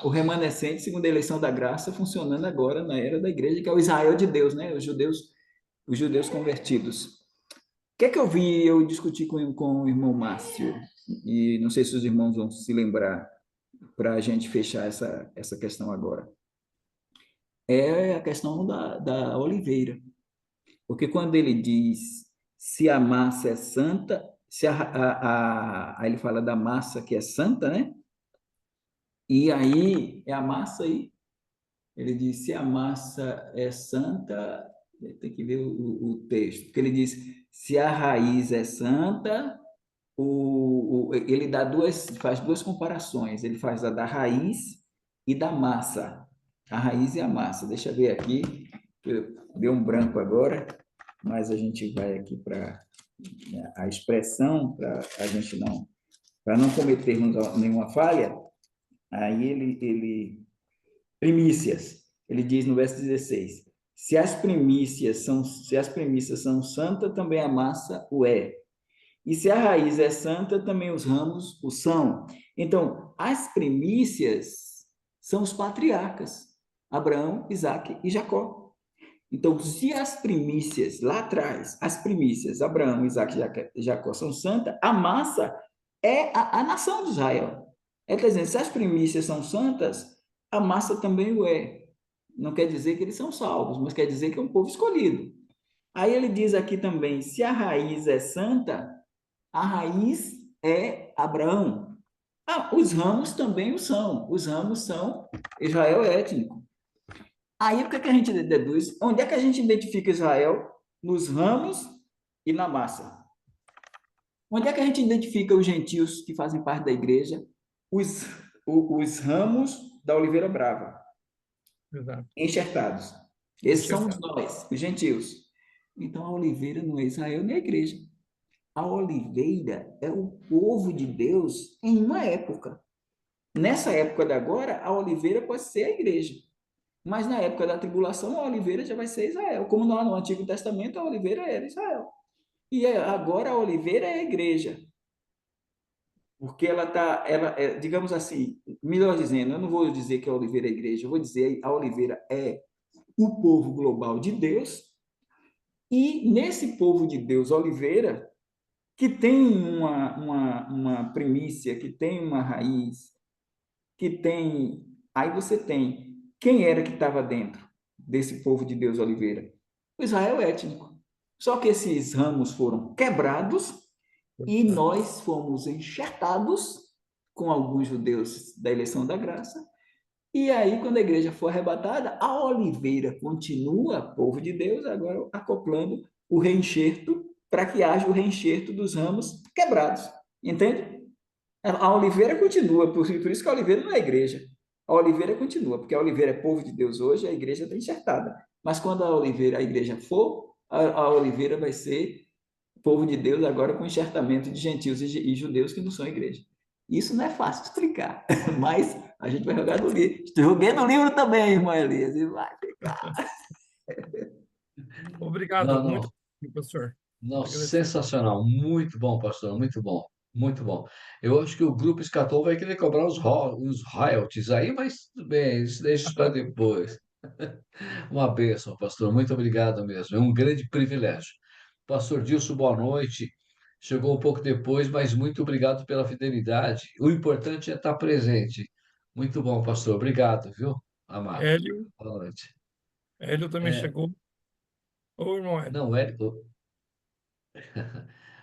o remanescente, segundo a eleição da graça, funcionando agora na era da igreja, que é o Israel de Deus, né? Os judeus convertidos. O que é que eu discuti com o irmão Márcio? E não sei se os irmãos vão se lembrar para a gente fechar essa questão agora. É a questão da oliveira. Porque quando ele diz se a massa é santa, se aí ele fala da massa que é santa, né? E aí é a massa aí. Ele diz se a massa é santa, tem que ver o texto, porque ele diz se a raiz é santa, ele faz duas comparações. Ele faz a da raiz e da massa. A raiz e a massa. Deixa eu ver aqui. Deu um branco agora, mas a gente vai aqui para a expressão, para não cometermos nenhuma falha. Aí primícias. Ele diz no verso 16: se as primícias são santas, também a massa o é. E se a raiz é santa, também os ramos o são. Então, as primícias são os patriarcas, Abraão, Isaque e Jacó. Então, se as primícias, lá atrás, as primícias, Abraão, Isaque e Jacó são santas, a massa é a nação de Israel. Ele está dizendo, se as primícias são santas, a massa também o é. Não quer dizer que eles são salvos, mas quer dizer que é um povo escolhido. Aí ele diz aqui também, se a raiz é santa, a raiz é Abraão. Os ramos também o são. Os ramos são Israel étnico. Aí o que a gente deduz? Onde é que a gente identifica Israel? Nos ramos e na massa. Onde é que a gente identifica os gentios que fazem parte da igreja? Os ramos da oliveira brava. Exato. enxertados. Esses somos Enxertado. nós, os gentios. Então, a oliveira não é Israel nem a igreja. A oliveira é o povo de Deus em uma época. Nessa época de agora, a oliveira pode ser a igreja. Mas na época da tribulação, a oliveira já vai ser Israel. Como lá no Antigo Testamento, a oliveira era Israel. E agora a oliveira é a igreja. Porque ela está, digamos assim, melhor dizendo, eu não vou dizer que a oliveira é a igreja, eu vou dizer que a oliveira é o povo global de Deus. E nesse povo de Deus, oliveira, que tem uma primícia, que tem uma raiz, que tem. Aí você tem. Quem era que estava dentro desse povo de Deus, oliveira? O Israel étnico. Só que esses ramos foram quebrados e nós fomos enxertados com alguns judeus da eleição da graça. E aí, quando a igreja for arrebatada, a oliveira continua, povo de Deus, agora acoplando o reenxerto para que haja o reenxerto dos ramos quebrados. Entende? A oliveira continua, por isso que a oliveira não é igreja. A oliveira continua, porque a oliveira é povo de Deus hoje, a igreja está enxertada. Mas quando a igreja for, a oliveira vai ser povo de Deus agora com enxertamento de gentios e judeus que não são igreja. Isso não é fácil de explicar, mas a gente vai jogar no livro. Joguei no livro também, irmã Elias, e vai ficar. Obrigado, Não, muito, não. professor. Não, Agradecer. sensacional. Muito bom, pastor. Muito bom. Muito bom. Eu acho que o grupo Escatom vai querer cobrar uns royalties aí, mas tudo bem, isso deixa para depois. Uma bênção, pastor. Muito obrigado mesmo. É um grande privilégio. Pastor Dilson, boa noite. Chegou um pouco depois, mas muito obrigado pela fidelidade. O importante é estar presente. Muito bom, pastor. Obrigado, viu, amado? Hélio, Boa noite. Hélio também É, chegou. Ô, irmão Hélio. não,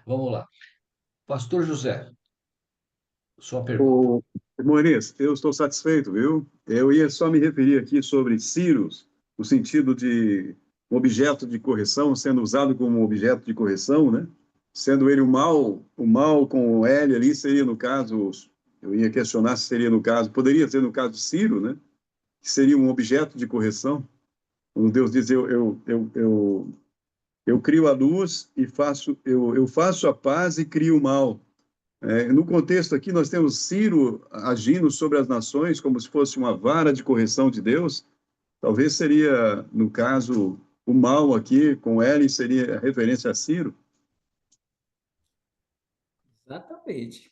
vamos lá. Pastor José, sua pergunta. Ô, Moriz, eu estou satisfeito, viu? Eu ia só me referir aqui sobre Círios, no sentido de um objeto de correção, sendo usado como objeto de correção, né? Sendo ele o mal com o L ali seria, no caso, eu ia questionar se seria no caso, poderia ser no caso de Ciro, né? Que seria um objeto de correção. Quando Deus diz, eu crio a luz e eu faço a paz e crio o mal. No contexto aqui, nós temos Ciro agindo sobre as nações como se fosse uma vara de correção de Deus. Talvez seria, no caso, o mal aqui, com L, seria referência a Ciro. Exatamente.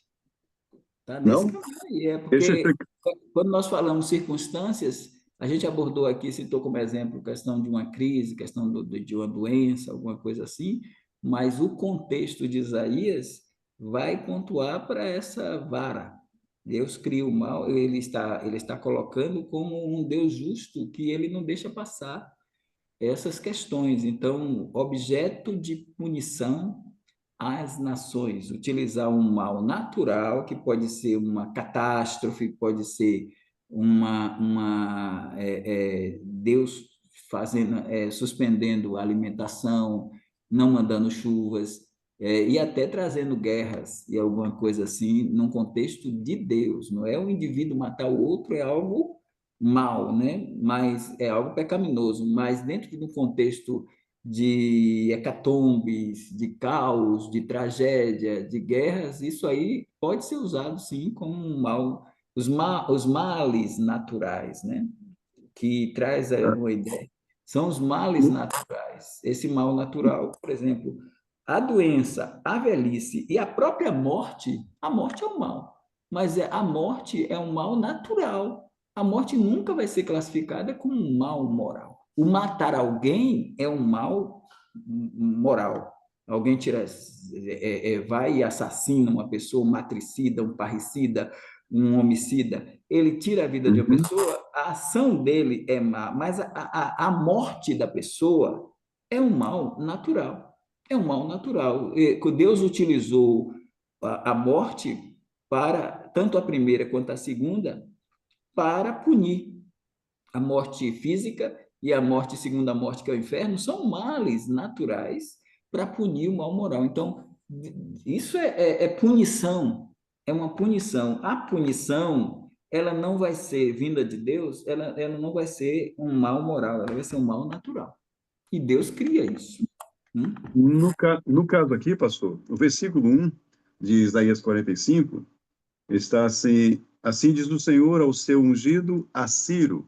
Está nesse Não? caminho aí. É Deixa eu porque explicar. quando nós falamos circunstâncias, a gente abordou aqui, citou como exemplo questão de uma crise, questão de uma doença, alguma coisa assim, mas o contexto de Isaías vai pontuar para essa vara. Deus cria o mal, ele está colocando como um Deus justo que ele não deixa passar essas questões. Então, objeto de punição às nações, utilizar um mal natural, que pode ser uma catástrofe, pode ser Deus fazendo, suspendendo a alimentação, não mandando chuvas, e até trazendo guerras e alguma coisa assim, num contexto de Deus. Não é o indivíduo matar o outro, é algo mal, né? Mas é algo pecaminoso, mas dentro de um contexto de hecatombes, de caos, de tragédia, de guerras, isso aí pode ser usado sim como um mal, os males naturais, né? Que traz uma ideia. São os males naturais. Esse mal natural, por exemplo, a doença, a velhice e a própria morte, a morte é um mal, mas a morte é um mal natural. A morte nunca vai ser classificada como um mal moral. O matar alguém é um mal moral. Alguém vai e assassina uma pessoa, um matricida, um parricida, um homicida, ele tira a vida de uma pessoa, a ação dele é má, mas a morte da pessoa é um mal natural. É um mal natural. Deus utilizou a morte para, tanto a primeira quanto a segunda, para punir. A morte física e a morte, segunda morte, que é o inferno, são males naturais para punir o mal moral. Então, isso é punição, é uma punição. A punição ela não vai ser vinda de Deus, ela não vai ser um mal moral, ela vai ser um mal natural. E Deus cria isso. No caso aqui, pastor, o versículo 1 de Isaías 45 está assim: assim diz o Senhor ao seu ungido, a Ciro,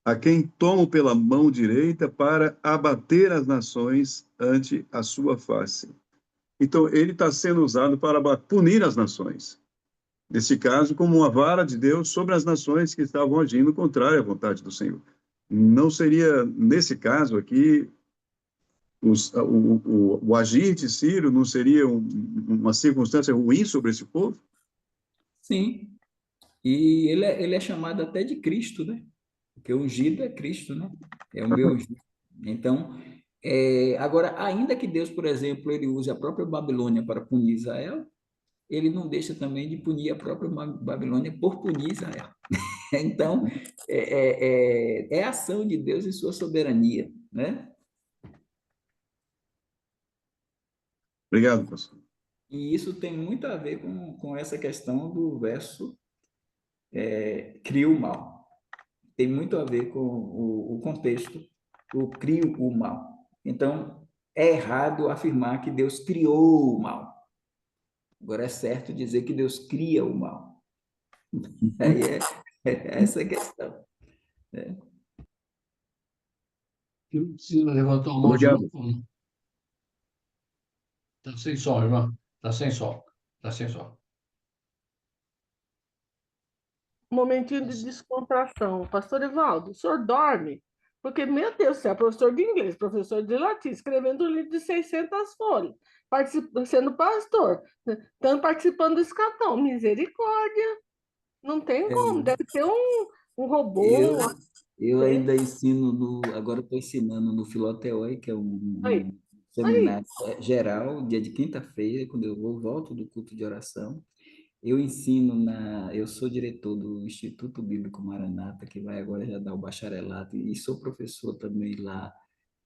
a quem tomo pela mão direita para abater as nações ante a sua face. Então, ele está sendo usado para punir as nações. Nesse caso, como uma vara de Deus sobre as nações que estavam agindo contrário à vontade do Senhor. Não seria, nesse caso aqui, o agir de Ciro não seria uma circunstância ruim sobre esse povo? Sim, e ele é chamado até de Cristo, né? Porque o ungido é Cristo, né? É o meu ungido. Então, agora, ainda que Deus, por exemplo, ele use a própria Babilônia para punir Israel, ele não deixa também de punir a própria Babilônia por punir Israel. Então, é a ação de Deus em sua soberania, né? Obrigado, pastor. E isso tem muito a ver com essa questão do verso cria o mal. Tem muito a ver com o contexto, o crio o mal. Então, é errado afirmar que Deus criou o mal. Agora, é certo dizer que Deus cria o mal. Aí é essa a questão. Não precisa levantar a mão de Obrigado. novo. Está sem som, irmão. Está sem som. Está sem som. Um momentinho de descontração. Pastor Evaldo, o senhor dorme? Porque, meu Deus do céu, professor de inglês, professor de latim, escrevendo um livro de 600 folhas, sendo pastor, estando participando do escatão. Misericórdia! Não tem como, deve ter um robô, Eu, um eu assistente. ainda ensino agora estou ensinando no Filoteói, que é Aí, um aí. seminário geral, dia de quinta-feira, quando eu volto do culto de oração. Eu ensino eu sou diretor do Instituto Bíblico Maranata, que vai agora já dar o bacharelato, e sou professor também lá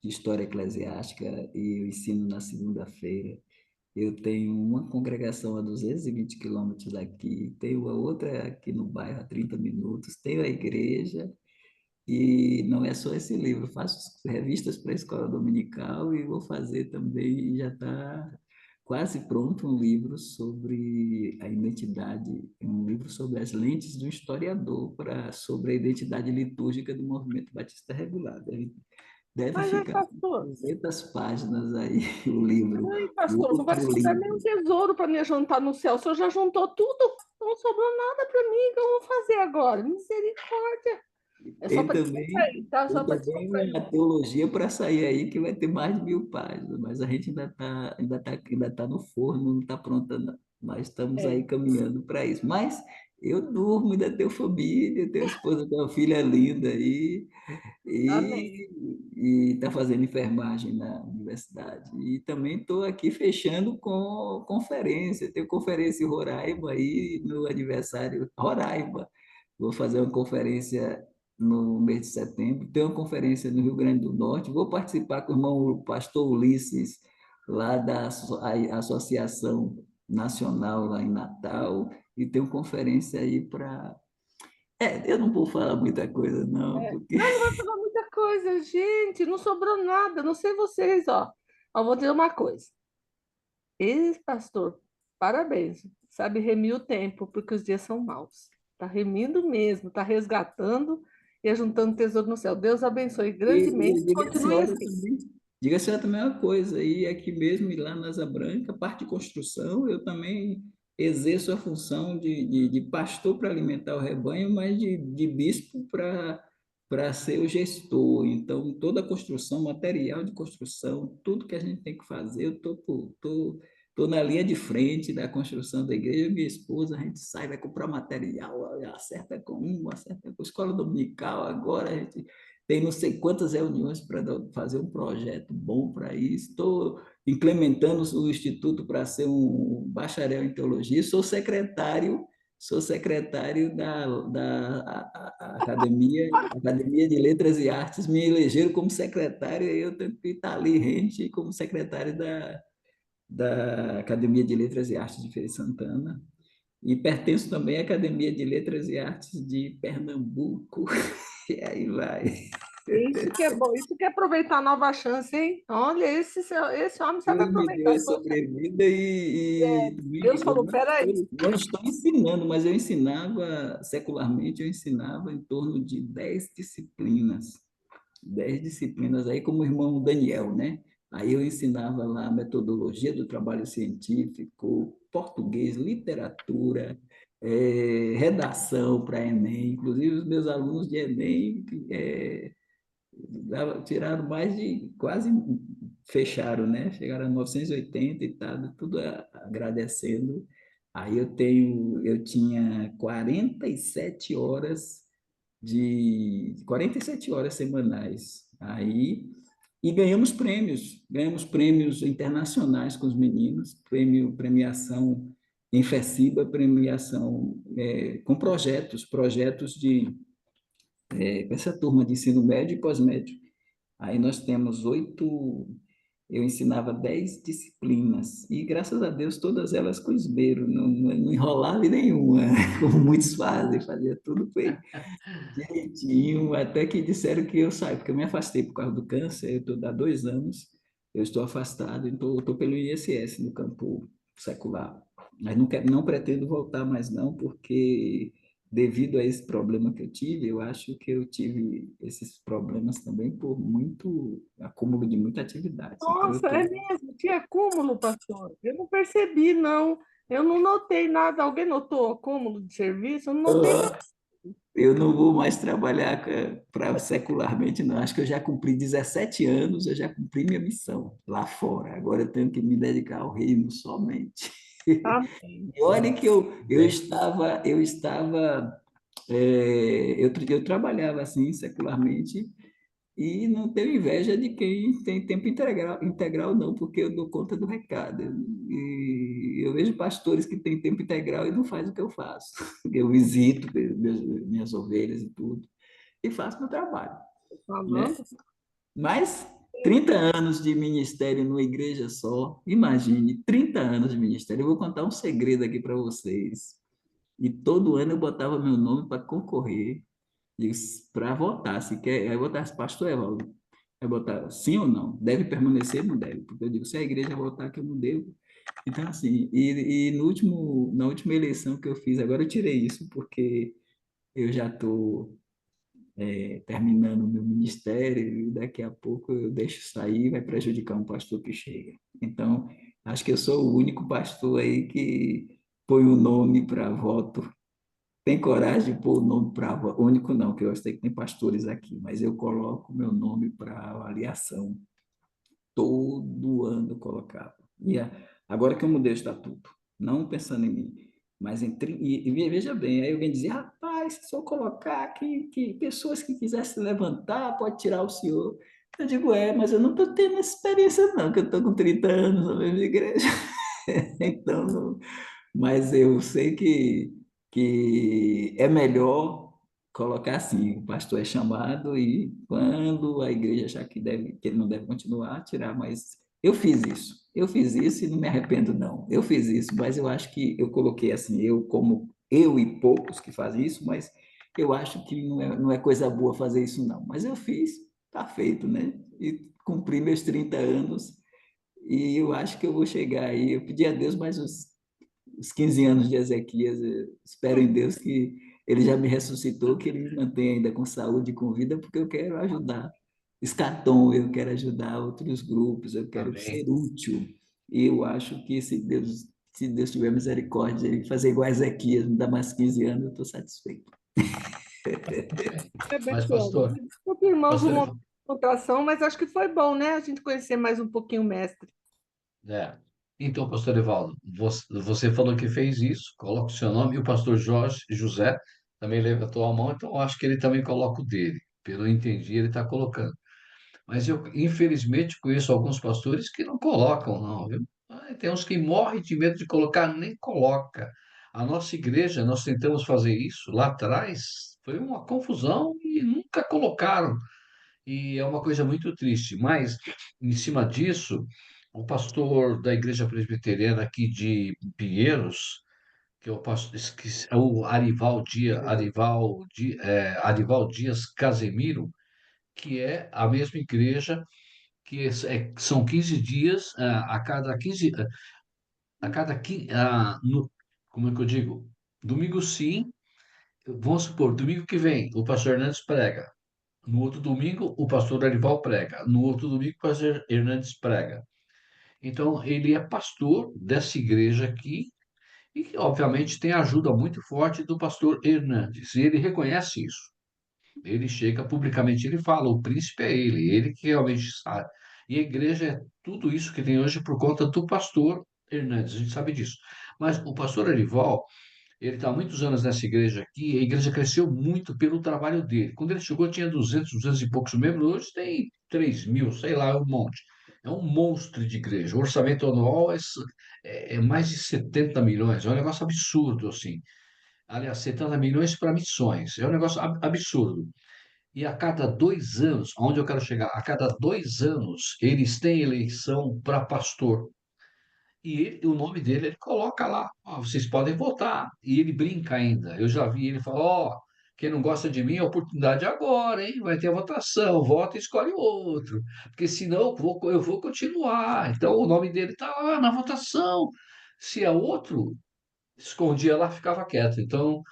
de História Eclesiástica, e eu ensino na segunda-feira. Eu tenho uma congregação a 220 quilômetros daqui, tenho a outra aqui no bairro a 30 minutos, tenho a igreja, e não é só esse livro, faço revistas para a escola dominical e vou fazer também, já está quase pronto um livro sobre a identidade, um livro sobre as lentes do historiador sobre a identidade litúrgica do movimento batista regular. Deve Mas aí, ficar com pastor, 200 páginas aí o livro. aí, O pastor, não vai outro sobrar nem um livro. tesouro para me juntar no céu. O senhor já juntou tudo? Não sobrou nada para mim. O que eu vou fazer agora? Misericórdia. É só Tem para também, descontrair, tá? tem Só para também descontrair. uma teologia para sair aí que vai ter mais de 1000 páginas, mas a gente ainda tá no forno, não está pronta, não. Nós estamos É, aí caminhando para isso. Mas eu durmo, ainda tenho família, tenho esposa, tenho uma filha linda aí, amém. e está fazendo enfermagem na universidade. E também estou aqui fechando com conferência. Tenho conferência em Roraima aí no aniversário. Roraima. Vou fazer uma conferência no mês de setembro. Tenho uma conferência no Rio Grande do Norte. Vou participar com o irmão o pastor Ulisses, lá da Associação Nacional, lá em Natal. E tenho conferência aí para. Eu não vou falar muita coisa, não, É. porque. Ah, não vai falar muita coisa, gente. Não sobrou nada. Não sei vocês, ó. Ó, vou dizer uma coisa. Esse pastor, parabéns. Sabe remir o tempo, porque os dias são maus. Tá remindo mesmo, tá resgatando e ajuntando tesouro no céu. Deus abençoe grandemente. E diga a Continue senhora assim. também, diga a senhora também uma coisa, e aqui mesmo, e lá na Asa Branca, parte de construção, eu também exerço a função de pastor para alimentar o rebanho, mas de bispo para ser o gestor. Então, toda a construção, material de construção, tudo que a gente tem que fazer, eu tô na linha de frente da construção da igreja, minha esposa, a gente sai, vai comprar material, acerta com acerta com a escola dominical, agora a gente tem não sei quantas reuniões para fazer um projeto bom para isso. Estou implementando o Instituto para ser um bacharel em teologia. Sou secretário da Academia de Letras e Artes. Me elegeram como secretário e eu tenho que estar ali rente como secretário da Academia de Letras e Artes de Feira de Santana. E pertenço também à Academia de Letras e Artes de Pernambuco. E aí vai. Isso que é bom, isso que é aproveitar a nova chance, hein? Olha, esse homem sabe Deus me deu aproveitar a as coisas. sobrevida Deus eu falou, peraí. não estou ensinando, mas eu ensinava, secularmente, eu ensinava em torno de 10 disciplinas. 10 disciplinas aí, como o irmão Daniel, né? Aí eu ensinava lá a metodologia do trabalho científico, português, literatura, redação para Enem. Inclusive, os meus alunos de Enem tiraram mais de, quase fecharam, né? Chegaram a 980 e tal, tudo agradecendo. Aí eu tinha 47 horas semanais. Aí, e ganhamos prêmios internacionais com os meninos, premiação em FECIBA, premiação com projetos com essa turma de ensino médio e pós-médio. Aí nós temos 8, eu ensinava 10 disciplinas, e graças a Deus todas elas com esmero, não enrolava em nenhuma, como muitos fazem, fazia tudo bem direitinho, até que disseram que eu saio, porque eu me afastei por causa do câncer, eu estou há 2 anos, eu estou afastado, então estou pelo INSS no campo secular. Mas não pretendo voltar mais não, porque devido a esse problema que eu tive, eu acho que eu tive esses problemas também por muito acúmulo de muita atividade. Então eu Nossa, estou é mesmo, tinha acúmulo, pastor. Eu não percebi, não. Eu não notei nada. Alguém notou acúmulo de serviço? Eu não notei nada. Eu não vou mais trabalhar para secularmente, não. Acho que eu já cumpri 17 anos, eu já cumpri minha missão lá fora. Agora eu tenho que me dedicar ao reino somente. Amém. E olha que eu trabalhava assim secularmente e não tenho inveja de quem tem tempo integral, não, porque eu dou conta do recado. E eu vejo pastores que têm tempo integral e não fazem o que eu faço. Eu visito minhas ovelhas e tudo, e faço meu trabalho, né? Falando. Mas 30 anos de ministério numa igreja só, imagine, 30 anos de ministério. Eu vou contar um segredo aqui para vocês. E todo ano eu botava meu nome para concorrer, para votar, se quer, aí votar pastor Evaldo, vai botar sim ou não, deve permanecer, não deve, porque eu digo, se a igreja votar que eu não devo. Então, assim, e na última eleição que eu fiz, agora eu tirei isso, porque eu já estou terminando o meu ministério, e daqui a pouco eu deixo sair, vai prejudicar um pastor que chega. Então, acho que eu sou o único pastor aí que põe o nome para voto, tem coragem de pôr o nome para voto, único não, que eu sei que tem pastores aqui, mas eu coloco meu nome para avaliação, todo ano eu colocava. Agora que eu mudei o estatuto, não pensando em mim, mas veja bem, aí alguém dizia, rapaz, se eu colocar que pessoas que quisessem levantar, pode tirar o senhor. Eu digo, mas eu não estou tendo essa experiência não, que eu estou com 30 anos na mesma igreja. Então, mas eu sei que é melhor colocar assim, o pastor é chamado e quando a igreja achar que ele não deve continuar, tirar, mas eu fiz isso e não me arrependo não, eu fiz isso, mas eu acho que eu coloquei assim, eu e poucos que fazem isso, mas eu acho que não é coisa boa fazer isso não, mas eu fiz, tá feito, né? E cumpri meus 30 anos e eu acho que eu vou chegar aí, eu pedi a Deus mais os 15 anos de Ezequias, eu espero em Deus que ele já me ressuscitou, que ele me mantenha ainda com saúde e com vida, porque eu quero ajudar Escatom, eu quero ajudar outros grupos, eu quero ser Amém. útil. E eu acho que se Deus tiver misericórdia e fazer igual a Ezequias, me dar mais 15 anos, eu estou satisfeito. Amém. É bem Mas, bom. pastor, Desculpa, irmãos, pastor, uma contração, mas acho que foi bom, né? A gente conhecer mais um pouquinho o mestre. é. Então, pastor Evaldo, você falou que fez isso, coloca o seu nome, e o pastor Jorge José também levantou a mão, então eu acho que ele também coloca o dele. Pelo que eu entendi, ele está colocando. Mas eu, infelizmente, conheço alguns pastores que não colocam, não, viu? Tem uns que morrem de medo de colocar, nem coloca. A nossa igreja, nós tentamos fazer isso lá atrás, foi uma confusão e nunca colocaram. E é uma coisa muito triste. Mas, em cima disso, o pastor da Igreja Presbiteriana aqui de Pinheiros, que é o pastor, é o Arival Dias Casemiro, que é a mesma igreja são 15 dias, a cada 15, a cada 15, como é que eu digo? Domingo sim, vamos supor, domingo que vem o pastor Hernandes prega, no outro domingo o pastor Arival prega, no outro domingo o pastor Hernandes prega. Então, ele é pastor dessa igreja aqui e que, obviamente, tem a ajuda muito forte do pastor Hernandes, e ele reconhece isso. Ele chega publicamente, ele fala, o príncipe é ele que realmente sabe. E a igreja é tudo isso que tem hoje por conta do pastor Hernandes, a gente sabe disso. Mas o pastor Arival, ele está há muitos anos nessa igreja aqui, a igreja cresceu muito pelo trabalho dele. Quando ele chegou, tinha 200 e poucos membros, hoje tem 3.000, sei lá, é um monte. É um monstro de igreja. O orçamento anual é mais de 70 milhões, é um negócio absurdo, assim. Aliás, 70 milhões para missões, é um negócio absurdo. E a cada 2 anos, aonde eu quero chegar? A cada 2 anos, eles têm eleição para pastor. E o nome dele, ele coloca lá, ó, vocês podem votar. E ele brinca ainda. Eu já vi ele falar, ó, quem não gosta de mim, a oportunidade é agora, hein? Vai ter a votação, vota e escolhe outro. Porque senão eu vou continuar. Então o nome dele está lá na votação. Se é outro, escondia lá, ficava quieto. Então,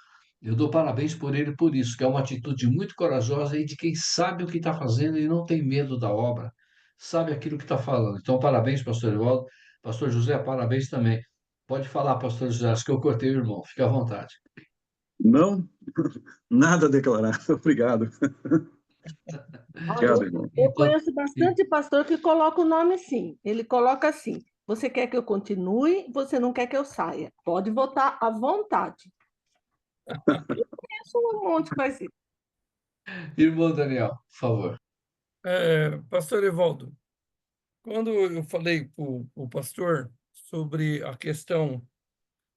eu dou parabéns por ele por isso, que é uma atitude muito corajosa e de quem sabe o que está fazendo e não tem medo da obra, sabe aquilo que está falando. Então, parabéns, pastor Evaldo. Pastor José, parabéns também. Pode falar, pastor José, acho que eu cortei o irmão, fique à vontade. Não, nada a declarar. Obrigado. Olha, Obrigado, irmão. eu Então, conheço bastante pastor que coloca o nome sim. Ele coloca assim: você quer que eu continue, você não quer que eu saia. Pode votar à vontade. Conheço um monte que faz isso. irmão Daniel, por favor. Pastor Evaldo, quando eu falei para o pastor sobre a questão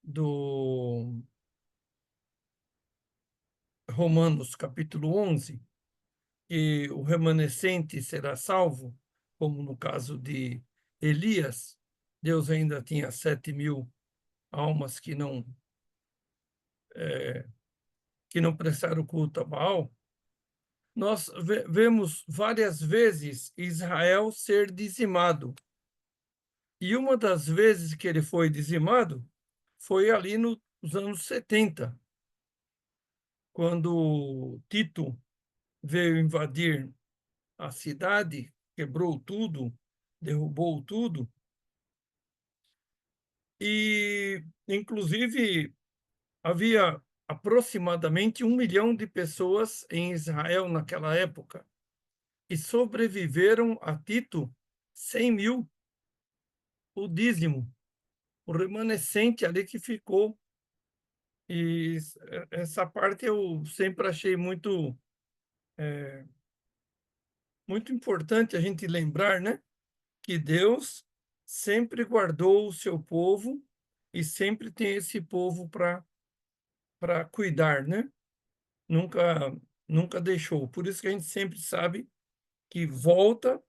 do Romanos capítulo 11, que o remanescente será salvo, como no caso de Elias, Deus ainda tinha 7.000 almas que não prestaram culto a Baal. Nós vemos várias vezes Israel ser dizimado. E uma das vezes que ele foi dizimado foi ali nos anos 70, quando Tito veio invadir a cidade, quebrou tudo, derrubou tudo, e, inclusive, havia aproximadamente 1 milhão de pessoas em Israel naquela época, e sobreviveram a Tito 100.000, o dízimo, o remanescente ali que ficou. E essa parte eu sempre achei muito importante a gente lembrar, né? Que Deus sempre guardou o seu povo e sempre tem esse povo para cuidar, né? Nunca deixou. Por isso que a gente sempre sabe que volta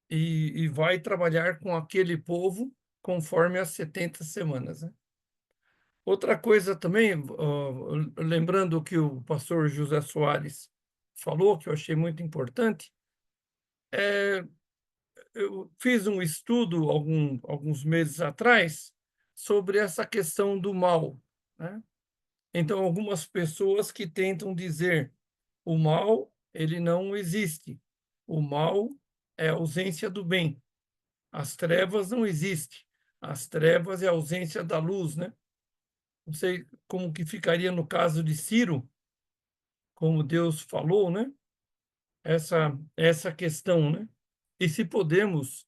e vai trabalhar com aquele povo conforme as 70 semanas, né? Outra coisa também, lembrando o que o pastor José Soares falou, que eu achei muito importante, eu fiz um estudo alguns meses atrás sobre essa questão do mal, né? Então, algumas pessoas que tentam dizer o mal, ele não existe. O mal é a ausência do bem. As trevas não existem. As trevas é a ausência da luz, né? Não sei como que ficaria no caso de Ciro, como Deus falou, né? Essa questão, né? E se podemos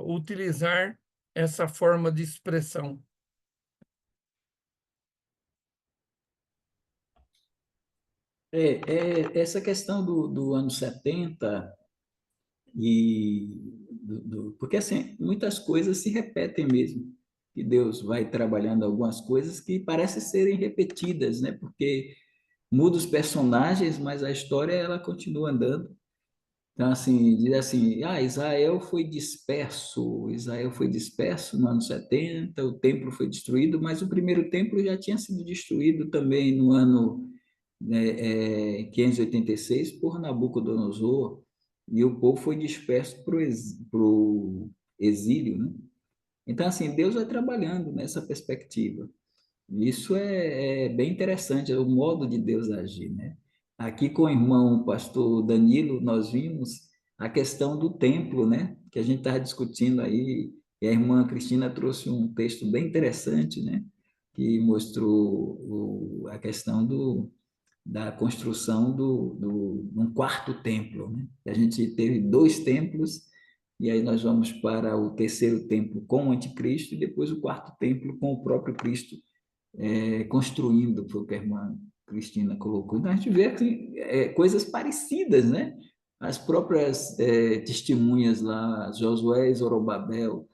utilizar essa forma de expressão. Essa questão do ano 70 e porque assim, muitas coisas se repetem mesmo, que Deus vai trabalhando algumas coisas que parecem serem repetidas, né? Porque muda os personagens, mas a história ela continua andando. Então, assim, diz assim, Israel foi disperso no ano 70, o templo foi destruído, mas o primeiro templo já tinha sido destruído também no ano, 586 por Nabucodonosor, e o povo foi disperso para o exílio, né? Então, assim, Deus vai trabalhando nessa perspectiva. Isso é bem interessante, é o modo de Deus agir, né? Aqui com o irmão pastor Danilo, nós vimos a questão do templo, né? Que a gente estava discutindo aí, e a irmã Cristina trouxe um texto bem interessante, né? Que mostrou a questão da construção um quarto templo, né? A gente teve dois templos, e aí nós vamos para o terceiro templo com o anticristo, e depois o quarto templo com o próprio Cristo, construindo, foi o que a irmã Cristina colocou. Então, a gente vê que, coisas parecidas, né? As próprias testemunhas lá, Josué e Zorobabel,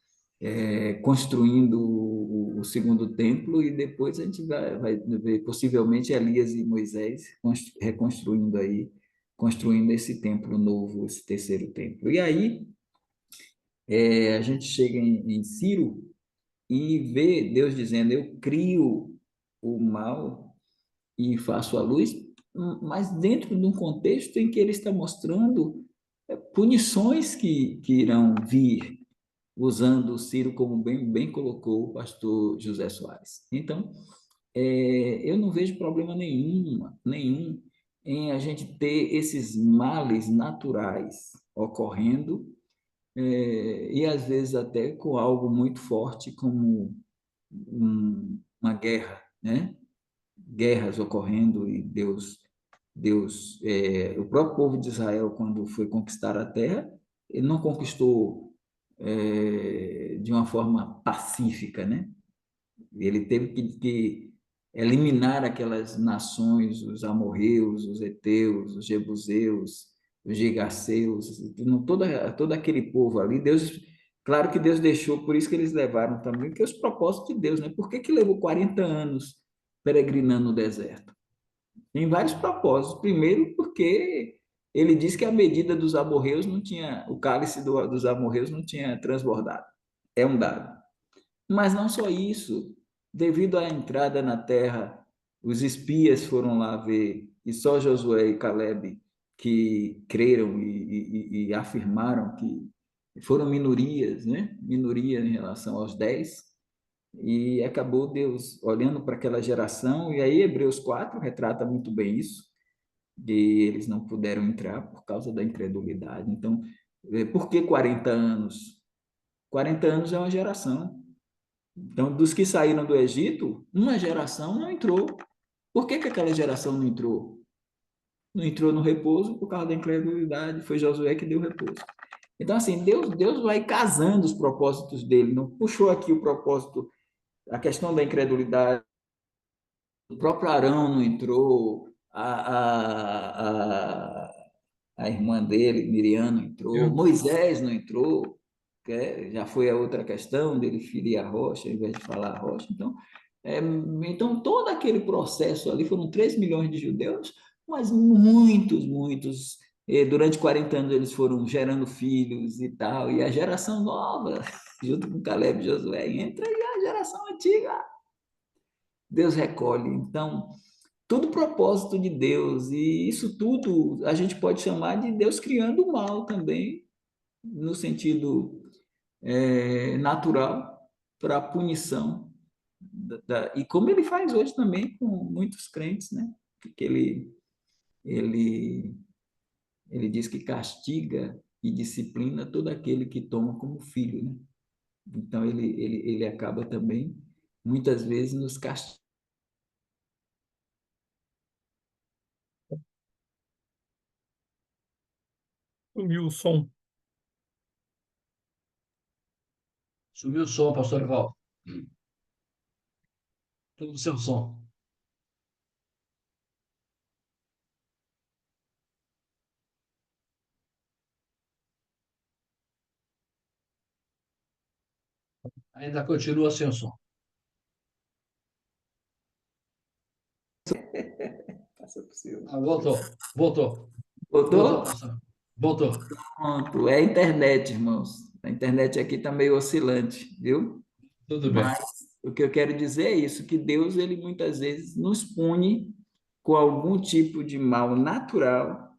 construindo o segundo templo, e depois a gente vai ver possivelmente Elias e Moisés reconstruindo aí, construindo esse templo novo, esse terceiro templo. E aí a gente chega em Ciro, e vê Deus dizendo: Eu crio o mal e faço a luz, mas dentro de um contexto em que ele está mostrando punições que irão vir, usando Ciro, como bem colocou o pastor José Soares. Então, eu não vejo problema nenhum em a gente ter esses males naturais ocorrendo, e às vezes até com algo muito forte como uma guerra, né? Guerras ocorrendo, e o próprio povo de Israel, quando foi conquistar a terra, ele não conquistou de uma forma pacífica, né? Ele teve que eliminar aquelas nações, os amorreus, os heteus, os jebuseus, os gigaseus, todo aquele povo ali. Deus, claro que Deus deixou, por isso que eles levaram também, que é os propósitos de Deus, né? Por que que levou 40 anos peregrinando no deserto? Tem vários propósitos. Primeiro, porque ele disse que a medida dos amorreus não tinha, o cálice dos amorreus não tinha transbordado. É um dado. Mas não só isso, devido à entrada na terra, os espias foram lá ver, e só Josué e Caleb que creram e afirmaram que foram minorias, né? Minoria em relação aos 10, e acabou Deus olhando para aquela geração, e aí Hebreus 4 retrata muito bem isso, de eles não puderam entrar por causa da incredulidade. Então, por que 40 anos? 40 anos é uma geração. Então, dos que saíram do Egito, uma geração não entrou. Por que que aquela geração não entrou? Não entrou no repouso por causa da incredulidade. Foi Josué que deu repouso. Então, assim, Deus vai casando os propósitos dele. Não puxou aqui o propósito, a questão da incredulidade. O próprio Arão não entrou, a irmã dele, Miriam, não entrou, Moisés não entrou, já foi a outra questão dele ferir a rocha, ao invés de falar a rocha. Então, então, todo aquele processo ali, foram 3 milhões de judeus, mas muitos, durante 40 anos eles foram gerando filhos e tal, e a geração nova, junto com Caleb e Josué, entra, e a geração antiga, Deus recolhe. Então, tudo propósito de Deus, e isso tudo a gente pode chamar de Deus criando o mal também, no sentido natural, para a punição. E como ele faz hoje também com muitos crentes, né? Porque ele, ele diz que castiga e disciplina todo aquele que toma como filho, né? Então, ele acaba também, muitas vezes, nos castigando. Sumiu o som. Subiu o som, pastor Evaldo. Tudo o seu som. Ainda continua sem o som. Passa por cima. Ah, voltou. Voltou. Voltou, Voltou? pastor. Voltou. Pronto, é a internet, irmãos. A internet aqui está meio oscilante, viu? Tudo bem. Mas o que eu quero dizer é isso, que Deus, ele muitas vezes nos pune com algum tipo de mal natural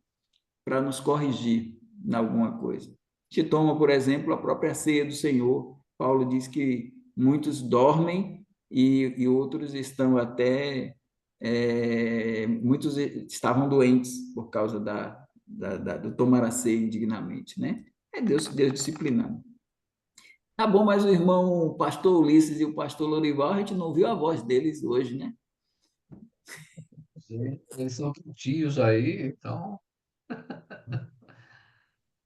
para nos corrigir em alguma coisa. A gente toma, por exemplo, a própria ceia do Senhor. Paulo diz que muitos dormem e outros estão até, muitos estavam doentes por causa do tomar a ceia indignamente, né? É Deus disciplinando. Tá bom, mas o irmão o pastor Ulisses e o pastor Lorival, a gente não viu a voz deles hoje, né? Sim, eles são tios aí, então.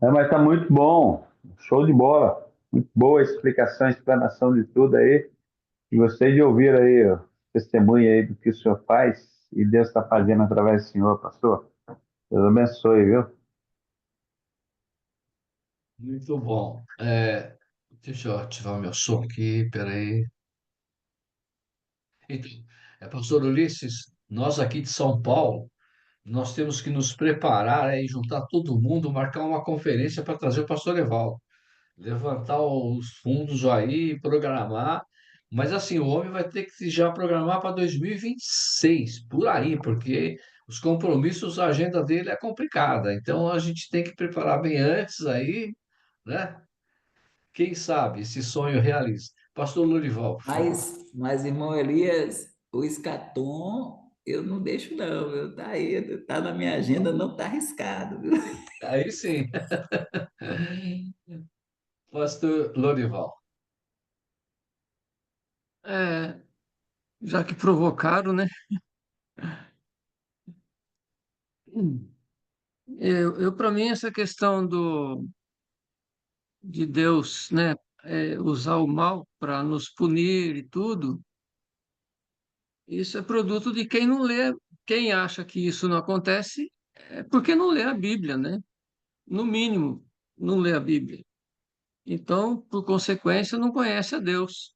Mas tá muito bom. Show de bola. Muito boa a explicação, a explanação de tudo aí. E gostei de ouvir aí o testemunho aí do que o senhor faz e Deus está fazendo através do senhor, pastor. Deus abençoe, viu? Muito bom. Deixa eu ativar o meu som aqui, peraí. Então, pastor Ulisses, nós aqui de São Paulo, nós temos que nos preparar e juntar todo mundo, marcar uma conferência para trazer o pastor Evaldo, levantar os fundos aí, programar. Mas assim, o homem vai ter que já programar para 2026, por aí, porque os compromissos, a agenda dele é complicada. Então a gente tem que preparar bem antes aí, né? Quem sabe esse sonho realiza. Pastor Lurival, por favor. Mas irmão Elias, o escatom eu não deixo não, viu? Tá aí, tá na minha agenda, não tá arriscado, viu? Aí sim. Pastor Lorival. É, já que provocaram, né? Eu para mim, essa questão de Deus, né, usar o mal para nos punir e tudo, isso é produto de quem não lê, quem acha que isso não acontece, é porque não lê a Bíblia, né? No mínimo, não lê a Bíblia. Então, por consequência, não conhece a Deus.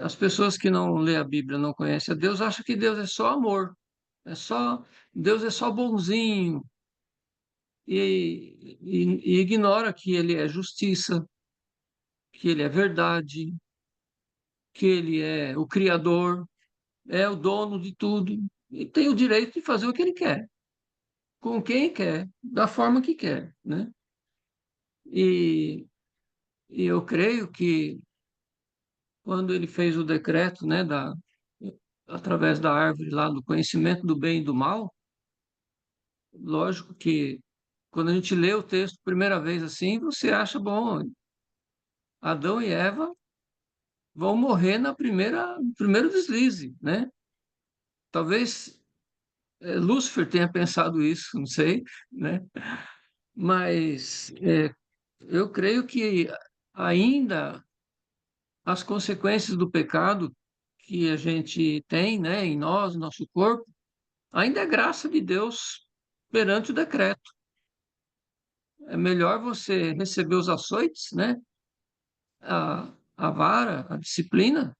As pessoas que não lê a Bíblia, não conhecem a Deus, acham que Deus é só amor, Deus é só bonzinho e ignora que Ele é justiça, que Ele é verdade, que Ele é o Criador, é o dono de tudo e tem o direito de fazer o que Ele quer, com quem quer, da forma que quer, né? E, e eu creio que quando Ele fez o decreto, né, através da árvore lá do conhecimento do bem e do mal, lógico que quando a gente lê o texto primeira vez assim, você acha bom, Adão e Eva vão morrer no primeiro deslize, né? Talvez Lúcifer tenha pensado isso, não sei, né? Mas eu creio que ainda as consequências do pecado que a gente tem, né, em nós, nosso corpo, ainda é graça de Deus perante o decreto. É melhor você receber os açoites, né, a vara, a disciplina,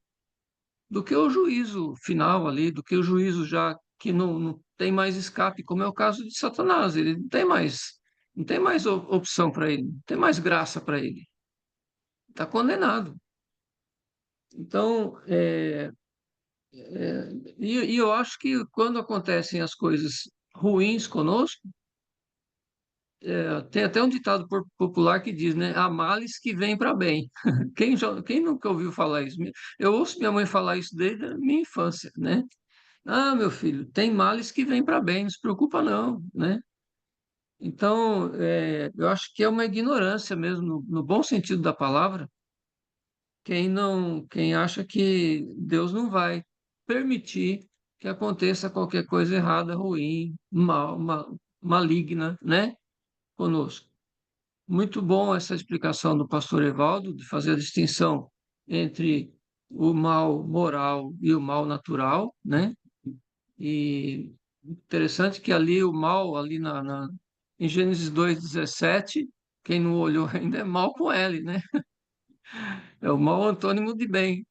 do que o juízo final ali, do que o juízo já que não tem mais escape, como é o caso de Satanás. Ele não tem mais opção para ele, não tem mais graça para ele. Está condenado. Então, e eu acho que quando acontecem as coisas ruins conosco, tem até um ditado popular que diz, né? Há males que vêm para bem. Quem nunca ouviu falar isso? Eu ouço minha mãe falar isso desde a minha infância, né? Ah, meu filho, tem males que vêm para bem, não se preocupa não, né? Então, eu acho que é uma ignorância mesmo, no bom sentido da palavra, quem acha que Deus não vai permitir que aconteça qualquer coisa errada, ruim, maligna, né, conosco. Muito bom essa explicação do pastor Evaldo, de fazer a distinção entre o mal moral e o mal natural, né? E interessante que ali o mal, em Gênesis 2:17, quem não olhou ainda é mal com L, né? É o mal antônimo de bem.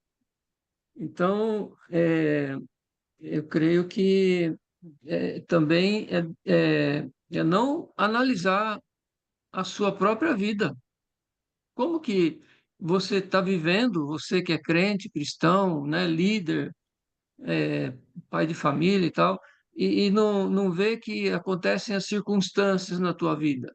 Então, eu creio que também é não analisar a sua própria vida. Como que você está vivendo, você que é crente, cristão, né, líder, pai de família e tal, e não vê que acontecem as circunstâncias na tua vida,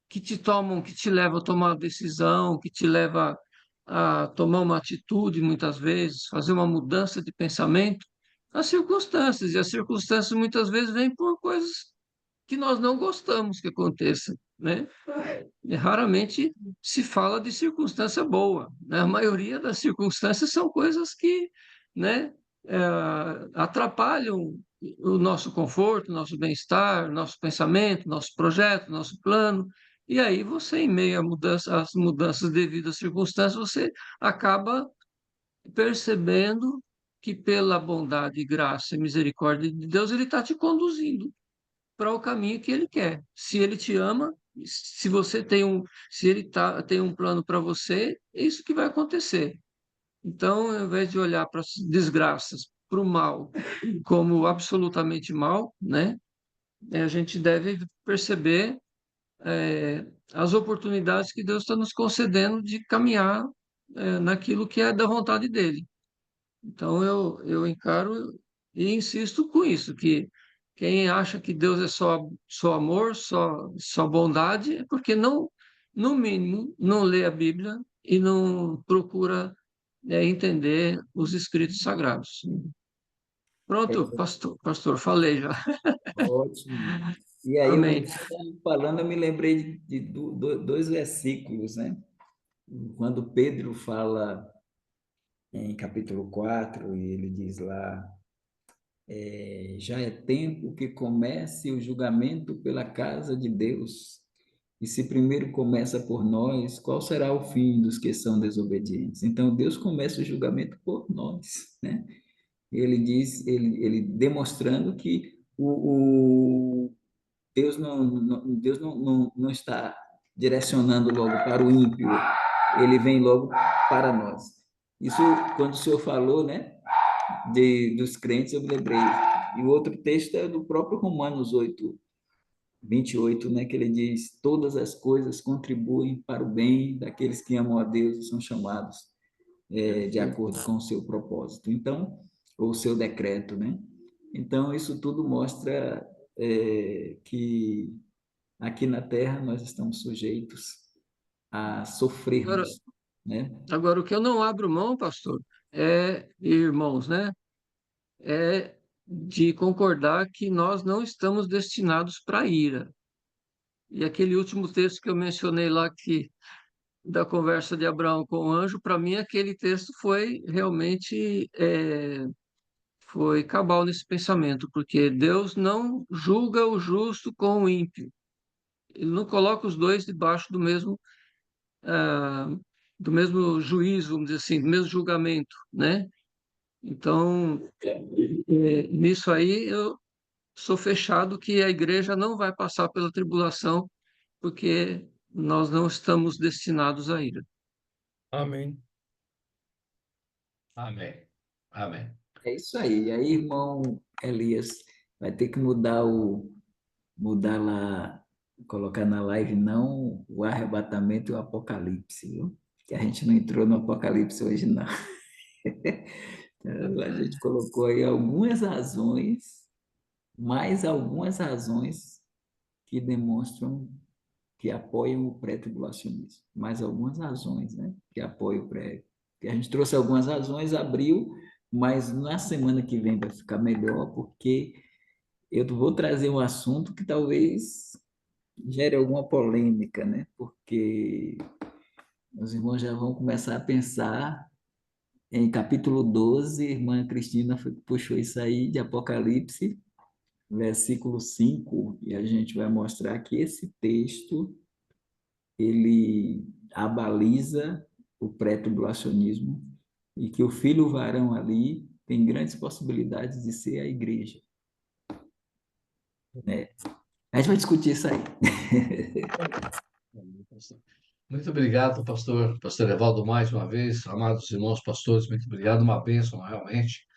que te levam a tomar uma decisão, que te leva a tomar uma atitude, muitas vezes, fazer uma mudança de pensamento, as circunstâncias, e as circunstâncias muitas vezes vêm por coisas que nós não gostamos que aconteça, né? E raramente se fala de circunstância boa, né? A maioria das circunstâncias são coisas que, né, atrapalham o nosso conforto, nosso bem-estar, nosso pensamento, nosso projeto, nosso plano. E aí você, em meio às mudanças devido às circunstâncias, você acaba percebendo que pela bondade, graça e misericórdia de Deus, Ele está te conduzindo para o caminho que Ele quer. Se Ele te ama, se você tem se Ele tem um plano para você, é isso que vai acontecer. Então, ao invés de olhar para as desgraças, para o mal, como absolutamente mal, né? A gente deve perceber as oportunidades que Deus está nos concedendo de caminhar naquilo que é da vontade dele. Então, eu encaro e insisto com isso, que quem acha que Deus é só amor, só bondade, é porque não, no mínimo, não lê a Bíblia e não procura entender os escritos sagrados. Pronto, pastor, falei já. Ótimo. E aí, Amém. você estava falando, eu me lembrei dois versículos, né? Quando Pedro fala em capítulo 4 e ele diz lá, já é tempo que comece o julgamento pela casa de Deus. E se primeiro começa por nós, qual será o fim dos que são desobedientes? Então, Deus começa o julgamento por nós, né? Ele diz, ele demonstrando que Deus não está direcionando logo para o ímpio, ele vem logo para nós. Isso, quando o senhor falou, né, dos crentes, eu me lembrei. E o outro texto é do próprio Romanos 8:28, né, que ele diz: todas as coisas contribuem para o bem daqueles que amam a Deus e são chamados de acordo com o seu propósito. Então, ou o seu decreto, né? Então, isso tudo mostra que aqui na Terra nós estamos sujeitos a Agora, sofrermos, né? agora, o que eu não abro mão, pastor, irmãos, né? É de concordar que nós não estamos destinados para a ira. E aquele último texto que eu mencionei lá, da conversa de Abraão com o anjo, para mim aquele texto foi realmente foi cabal nesse pensamento, porque Deus não julga o justo com o ímpio. Ele não coloca os dois debaixo ah, do mesmo juízo, vamos dizer assim, do mesmo julgamento, né? Então, nisso aí eu sou fechado que a igreja não vai passar pela tribulação, porque nós não estamos destinados à ira. Amém. Amém. Amém. É isso aí. E aí, irmão Elias, vai ter que mudar lá, colocar na live não o arrebatamento e o apocalipse, viu? Que a gente não entrou no apocalipse hoje, não. Então, a gente colocou aí algumas razões, mais algumas razões que demonstram que apoiam o pré-tribulacionismo. Mais algumas razões, né? Que apoiam o pré. Que a gente trouxe algumas razões, abriu, mas na semana que vem vai ficar melhor, porque eu vou trazer um assunto que talvez gere alguma polêmica, né? Porque os irmãos já vão começar a pensar em capítulo 12, irmã Cristina puxou isso aí de Apocalipse, versículo 5, e a gente vai mostrar que esse texto ele abaliza o pré-tribulacionismo e que o filho varão ali tem grandes possibilidades de ser a igreja. Né? A gente vai discutir isso aí. Muito obrigado, pastor Evaldo, mais uma vez. Amados irmãos pastores, muito obrigado. Uma bênção, realmente.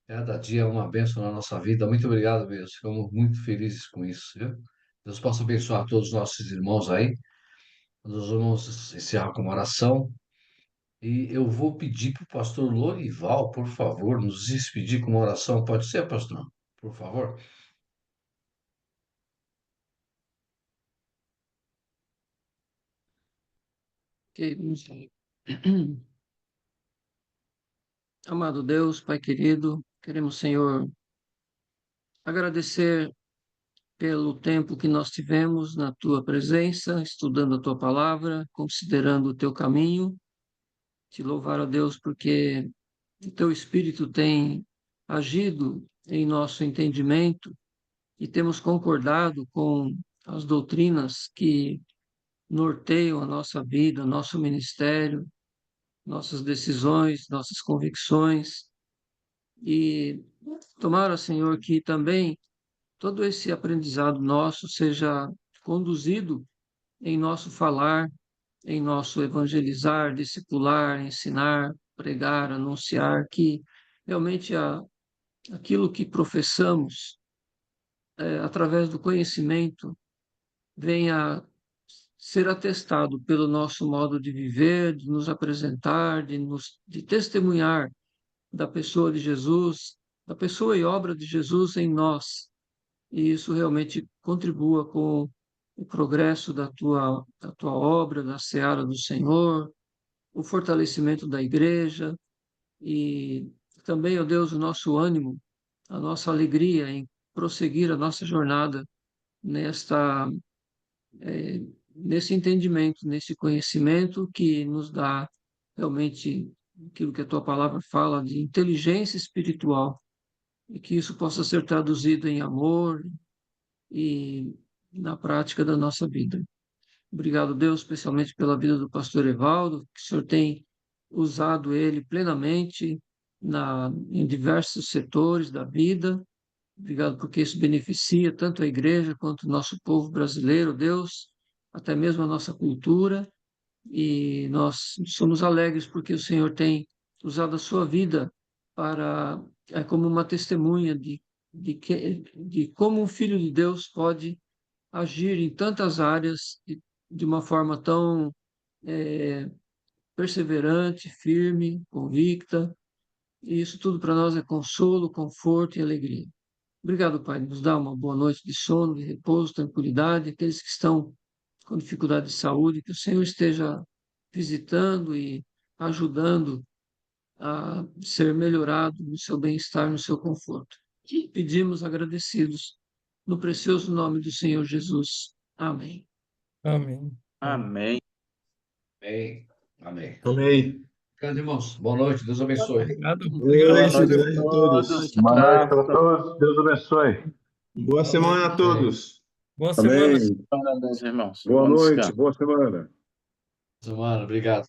Cada dia é uma bênção na nossa vida. Muito obrigado mesmo. Ficamos muito felizes com isso, viu? Deus possa abençoar todos os nossos irmãos aí. Nós vamos encerrar com uma oração. E eu vou pedir para o pastor Lorival, por favor, nos despedir com uma oração. Pode ser, pastor? Por favor. Ok, vamos lá. Amado Deus, Pai querido, queremos, Senhor, agradecer pelo tempo que nós tivemos na tua presença, estudando a tua palavra, considerando o teu caminho. Te louvar a Deus porque o teu Espírito tem agido em nosso entendimento e temos concordado com as doutrinas que norteiam a nossa vida, nosso ministério, nossas decisões, nossas convicções. E tomara, Senhor, que também todo esse aprendizado nosso seja conduzido em nosso falar, em nosso evangelizar, discipular, ensinar, pregar, anunciar, que realmente aquilo que professamos, através do conhecimento, venha ser atestado pelo nosso modo de viver, de nos apresentar, de testemunhar da pessoa de Jesus, da pessoa e obra de Jesus em nós. E isso realmente contribua com o progresso da tua obra, da seara do Senhor, o fortalecimento da igreja e também, ó Deus, o nosso ânimo, a nossa alegria em prosseguir a nossa jornada nesta, nesse entendimento, nesse conhecimento que nos dá realmente aquilo que a tua palavra fala de inteligência espiritual e que isso possa ser traduzido em amor e na prática da nossa vida. Obrigado, Deus, especialmente pela vida do pastor Evaldo, que o Senhor tem usado ele plenamente em diversos setores da vida. Obrigado porque isso beneficia tanto a igreja quanto o nosso povo brasileiro, Deus, até mesmo a nossa cultura. E nós somos alegres porque o Senhor tem usado a sua vida para, como uma testemunha de como um filho de Deus pode agir em tantas áreas de uma forma tão perseverante, firme, convicta. E isso tudo para nós é consolo, conforto e alegria. Obrigado, Pai. Nos dá uma boa noite de sono, de repouso, tranquilidade. Aqueles que estão com dificuldade de saúde, que o Senhor esteja visitando e ajudando a ser melhorado no seu bem-estar, no seu conforto. E pedimos agradecidos no precioso nome do Senhor Jesus. Amém. Amém. Amém. Amém. Amém. Amém. Obrigado, irmãos. Boa noite. Deus abençoe. Obrigado. Boa Obrigado, noite, pastor. grande a todos. Boa noite para Abraço. todos. Deus abençoe. Boa semana a todos. Boa semana. Amém. Parabéns, irmãos. Boa Bom noite, descanso. boa semana. Semana. Obrigado.